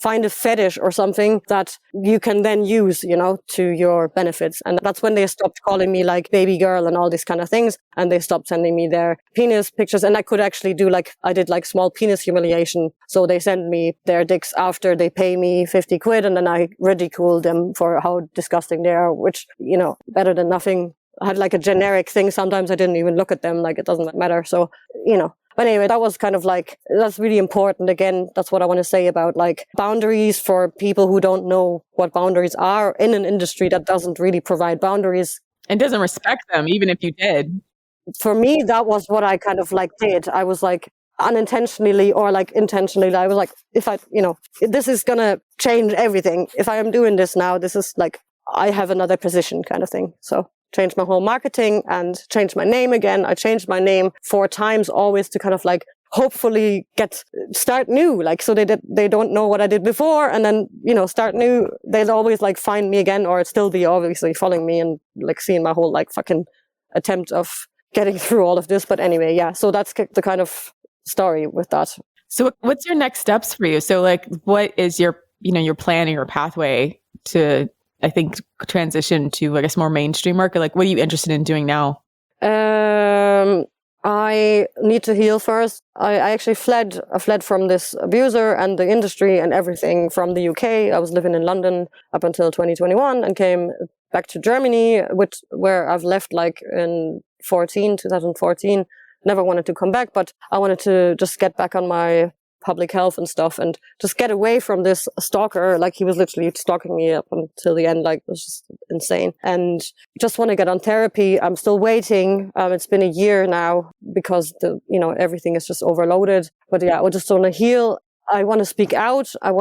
find a fetish or something that you can then use, you know, to your benefits. And that's when they stopped calling me like baby girl and all these kind of things. And they stopped sending me their penis pictures. And I could actually do like, I did like small penis humiliation. So they send me their dicks after they pay me 50 quid. And then I ridicule them for how disgusting they are, which, you know, better than nothing. I had like a generic thing. Sometimes I didn't even look at them. Like it doesn't matter. So, you know, but anyway, that was kind of like, that's really important. Again, that's what I want to say about like boundaries for people who don't know what boundaries are in an industry that doesn't really provide boundaries. And doesn't respect them, even if you did. For me, that was what I kind of like did. I was like unintentionally or like intentionally, I was like, if I, you know, this is going to change everything. If I am doing this now, this is like, I have another position kind of thing. So changed my whole marketing and changed my name again. I changed my name 4 times always to kind of like hopefully start new. Like, so they don't know what I did before and then, you know, start new. They'll always like find me again or still be obviously following me and like seeing my whole like fucking attempt of getting through all of this. But anyway, yeah. So that's the kind of story with that. So what's your next steps for you? So like, what is your plan or your pathway to, I think, transition to, I guess, more mainstream work? Or like, what are you interested in doing now? I need to heal first. I actually fled from this abuser and the industry and everything from the UK. I was living in London up until 2021 and came back to Germany, where I've left like in 2014. Never wanted to come back, but I wanted to just get back on my public health and stuff and just get away from this stalker. Like, he was literally stalking me up until the end. Like, it was just insane. And just want to get on therapy. I'm still waiting. It's been a year now because everything is just overloaded. But yeah, I just want to heal. I want to speak out. I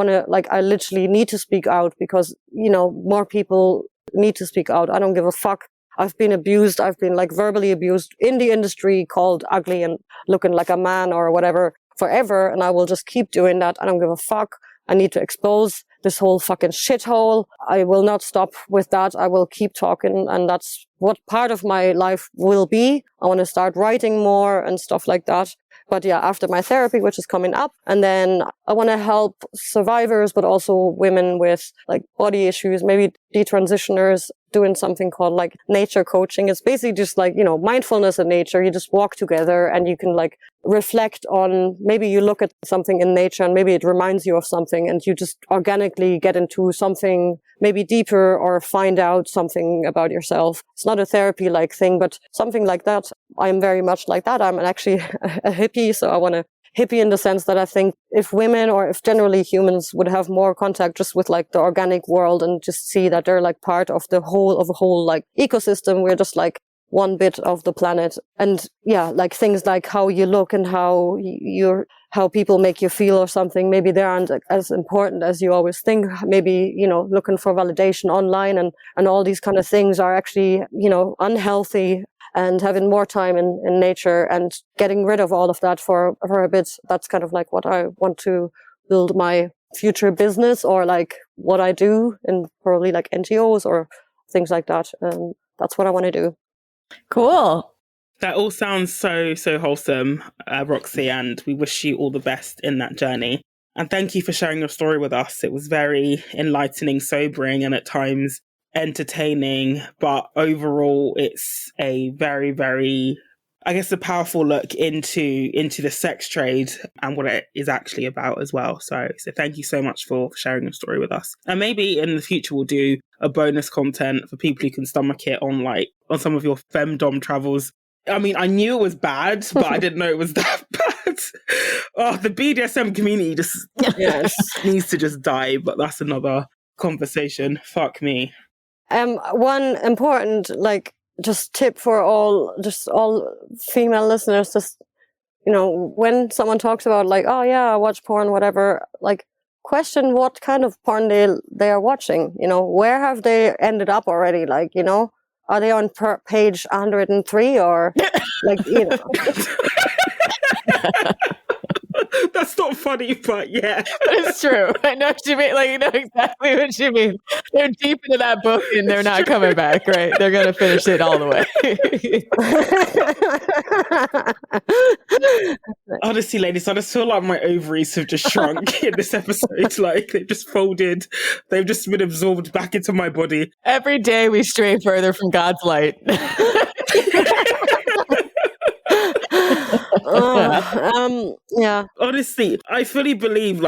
literally need to speak out because, more people need to speak out. I don't give a fuck. I've been abused. I've been like verbally abused in the industry, called ugly and looking like a man or whatever forever. And I will just keep doing that. I don't give a fuck. I need to expose this whole fucking shithole. I will not stop with that. I will keep talking. And that's what part of my life will be. I want to start writing more and stuff like that. But yeah, after my therapy, which is coming up, and then I want to help survivors, but also women with like body issues, maybe detransitioners, doing something called like nature coaching. It's basically just like, mindfulness in nature. You just walk together and you can like reflect on, maybe you look at something in nature and maybe it reminds you of something and you just organically get into something maybe deeper or find out something about yourself. It's not a therapy like thing, but something like that. I'm very much like that. I'm actually a hippie. So I want to hippie in the sense that I think if women or if generally humans would have more contact just with like the organic world and just see that they're like part of a whole like ecosystem, we're just like one bit of the planet. And yeah, like things like how you look and how people make you feel or something, maybe they aren't as important as you always think. Maybe, looking for validation online and all these kind of things are actually, unhealthy. And having more time in nature and getting rid of all of that for a bit. That's kind of like what I want to build my future business or like what I do in probably like NGOs or things like that. That's what I want to do. Cool. That all sounds so, so wholesome, Roxie, and we wish you all the best in that journey. And thank you for sharing your story with us. It was very enlightening, sobering, and at times entertaining, but overall it's a very, very, I guess, a powerful look into the sex trade and what it is actually about as well. So thank you so much for sharing your story with us. And maybe in the future we'll do a bonus content for people who can stomach it on some of your femdom travels. I mean, I knew it was bad, but I didn't know it was that bad. Oh, the BDSM community just needs to just die, but that's another conversation. Fuck me. One important just tip for all female listeners, just when someone talks about oh yeah, I watch porn, whatever, question what kind of porn they are watching. Where have they ended up already? Are they on page 103 or That's not funny, but yeah. It's true. I know what you mean. You know exactly what you mean. They're deep into that book and they're not coming back, right? They're going to finish it all the way. Honestly, ladies, I just feel like my ovaries have just shrunk in this episode. They've just folded. They've just been absorbed back into my body. Every day we stray further from God's light. Yeah. Honestly, I fully believe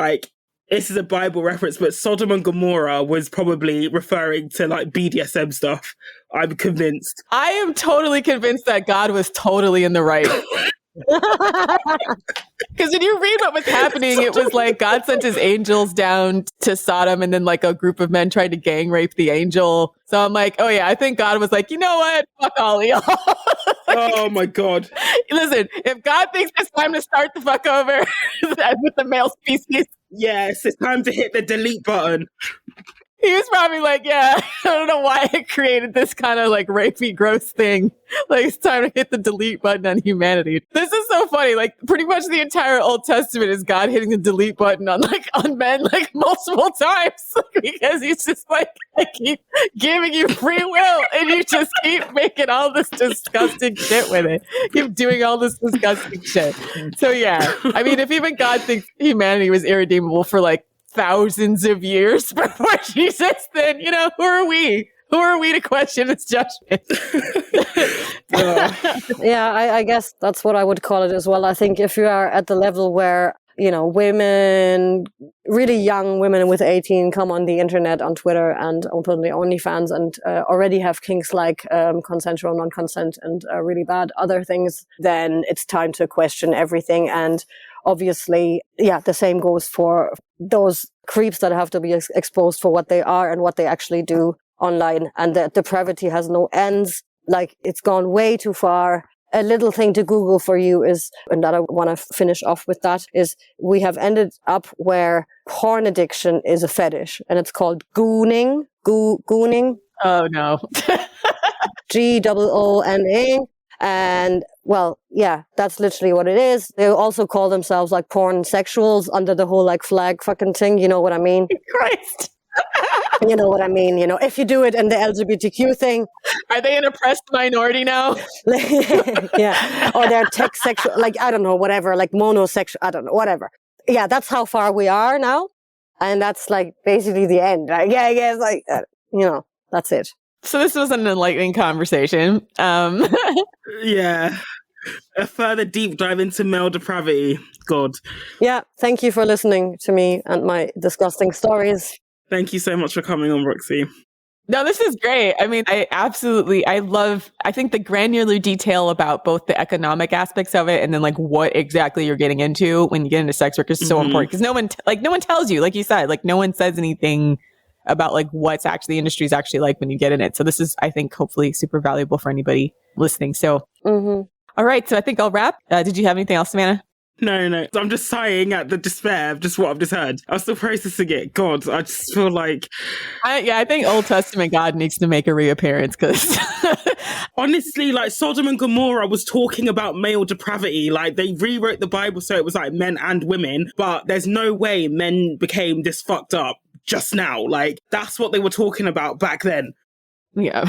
this is a Bible reference, but Sodom and Gomorrah was probably referring to BDSM stuff. I'm convinced. I am totally convinced that God was totally in the right. Because when you read what was happening, it was God sent his angels down to Sodom and then a group of men tried to gang rape the angel. So I'm oh yeah, I think God was you know what? Fuck all of y'all. Oh my God. Listen, if God thinks it's time to start the fuck over with the male species. Yes, it's time to hit the delete button. He was probably yeah, I don't know why I created this kind of rapey, gross thing. It's time to hit the delete button on humanity. This is so funny. Pretty much the entire Old Testament is God hitting the delete button on on men multiple times because he's just I keep giving you free will and you just keep making all this disgusting shit with it. Keep doing all this disgusting shit. So yeah, I mean, if even God thinks humanity was irredeemable for thousands of years before Jesus, then who are we? Who are we to question his judgment? Yeah, I guess that's what I would call it as well. I think if you are at the level where women, really young women with 18 come on the internet, on Twitter, and open the OnlyFans and already have kinks like consensual non-consent and really bad other things, then it's time to question everything. And obviously, the same goes for those creeps that have to be exposed for what they are and what they actually do online. And the depravity has no ends. Like, it's gone way too far. A little thing to Google for you is, and that I want to finish off with that, is we have ended up where porn addiction is a fetish, and it's called gooning. Gooning. Oh, no. Goona. And, well, yeah, that's literally what it is. They also call themselves like porn sexuals under the whole like flag fucking thing. You know what I mean? Christ. You know what I mean? If you do it in the LGBTQ thing. Are they an oppressed minority now? Yeah. Or they're tech sexual, like, I don't know, whatever, like monosexual, I don't know, whatever. Yeah, that's how far we are now. And that's like basically the end. Like, yeah, I guess, like, that's it. So this was an enlightening conversation. Yeah. A further deep dive into male depravity. God. Yeah. Thank you for listening to me and my disgusting stories. Thank you so much for coming on, Roxie. No, this is great. I mean, I think the granular detail about both the economic aspects of it and then like what exactly you're getting into when you get into sex work is so important, because no one tells you, like you said, like no one says anything about like what's actually the industry is actually like when you get in it. So this is, I think, hopefully super valuable for anybody listening. So, all right. So I think I'll wrap. Did you have anything else, Savannah? No. I'm just sighing at the despair of just what I've just heard. I'm still processing it. God, I just feel like... I think Old Testament God needs to make a reappearance, because... Honestly, like Sodom and Gomorrah was talking about male depravity. Like, they rewrote the Bible so it was like men and women, but there's no way men became this fucked up just now. Like, that's what they were talking about back then. Yeah.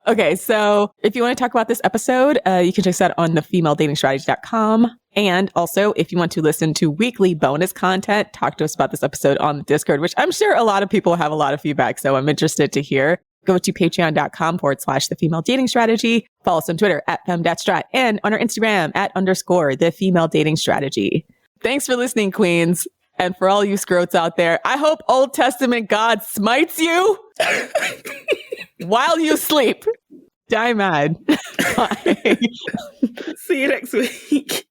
Okay, so if you want to talk about this episode, you can check us out on thefemaledatingstrategy.com. And also, if you want to listen to weekly bonus content, talk to us about this episode on the Discord, which I'm sure a lot of people have a lot of feedback, so I'm interested to hear. Go to patreon.com/thefemaledatingstrategy. Follow us on Twitter @femdatstrat and on our Instagram @_thefemaledatingstrategy. Thanks for listening, queens. And for all you scrotes out there, I hope Old Testament God smites you while you sleep. Die mad. Bye. See you next week.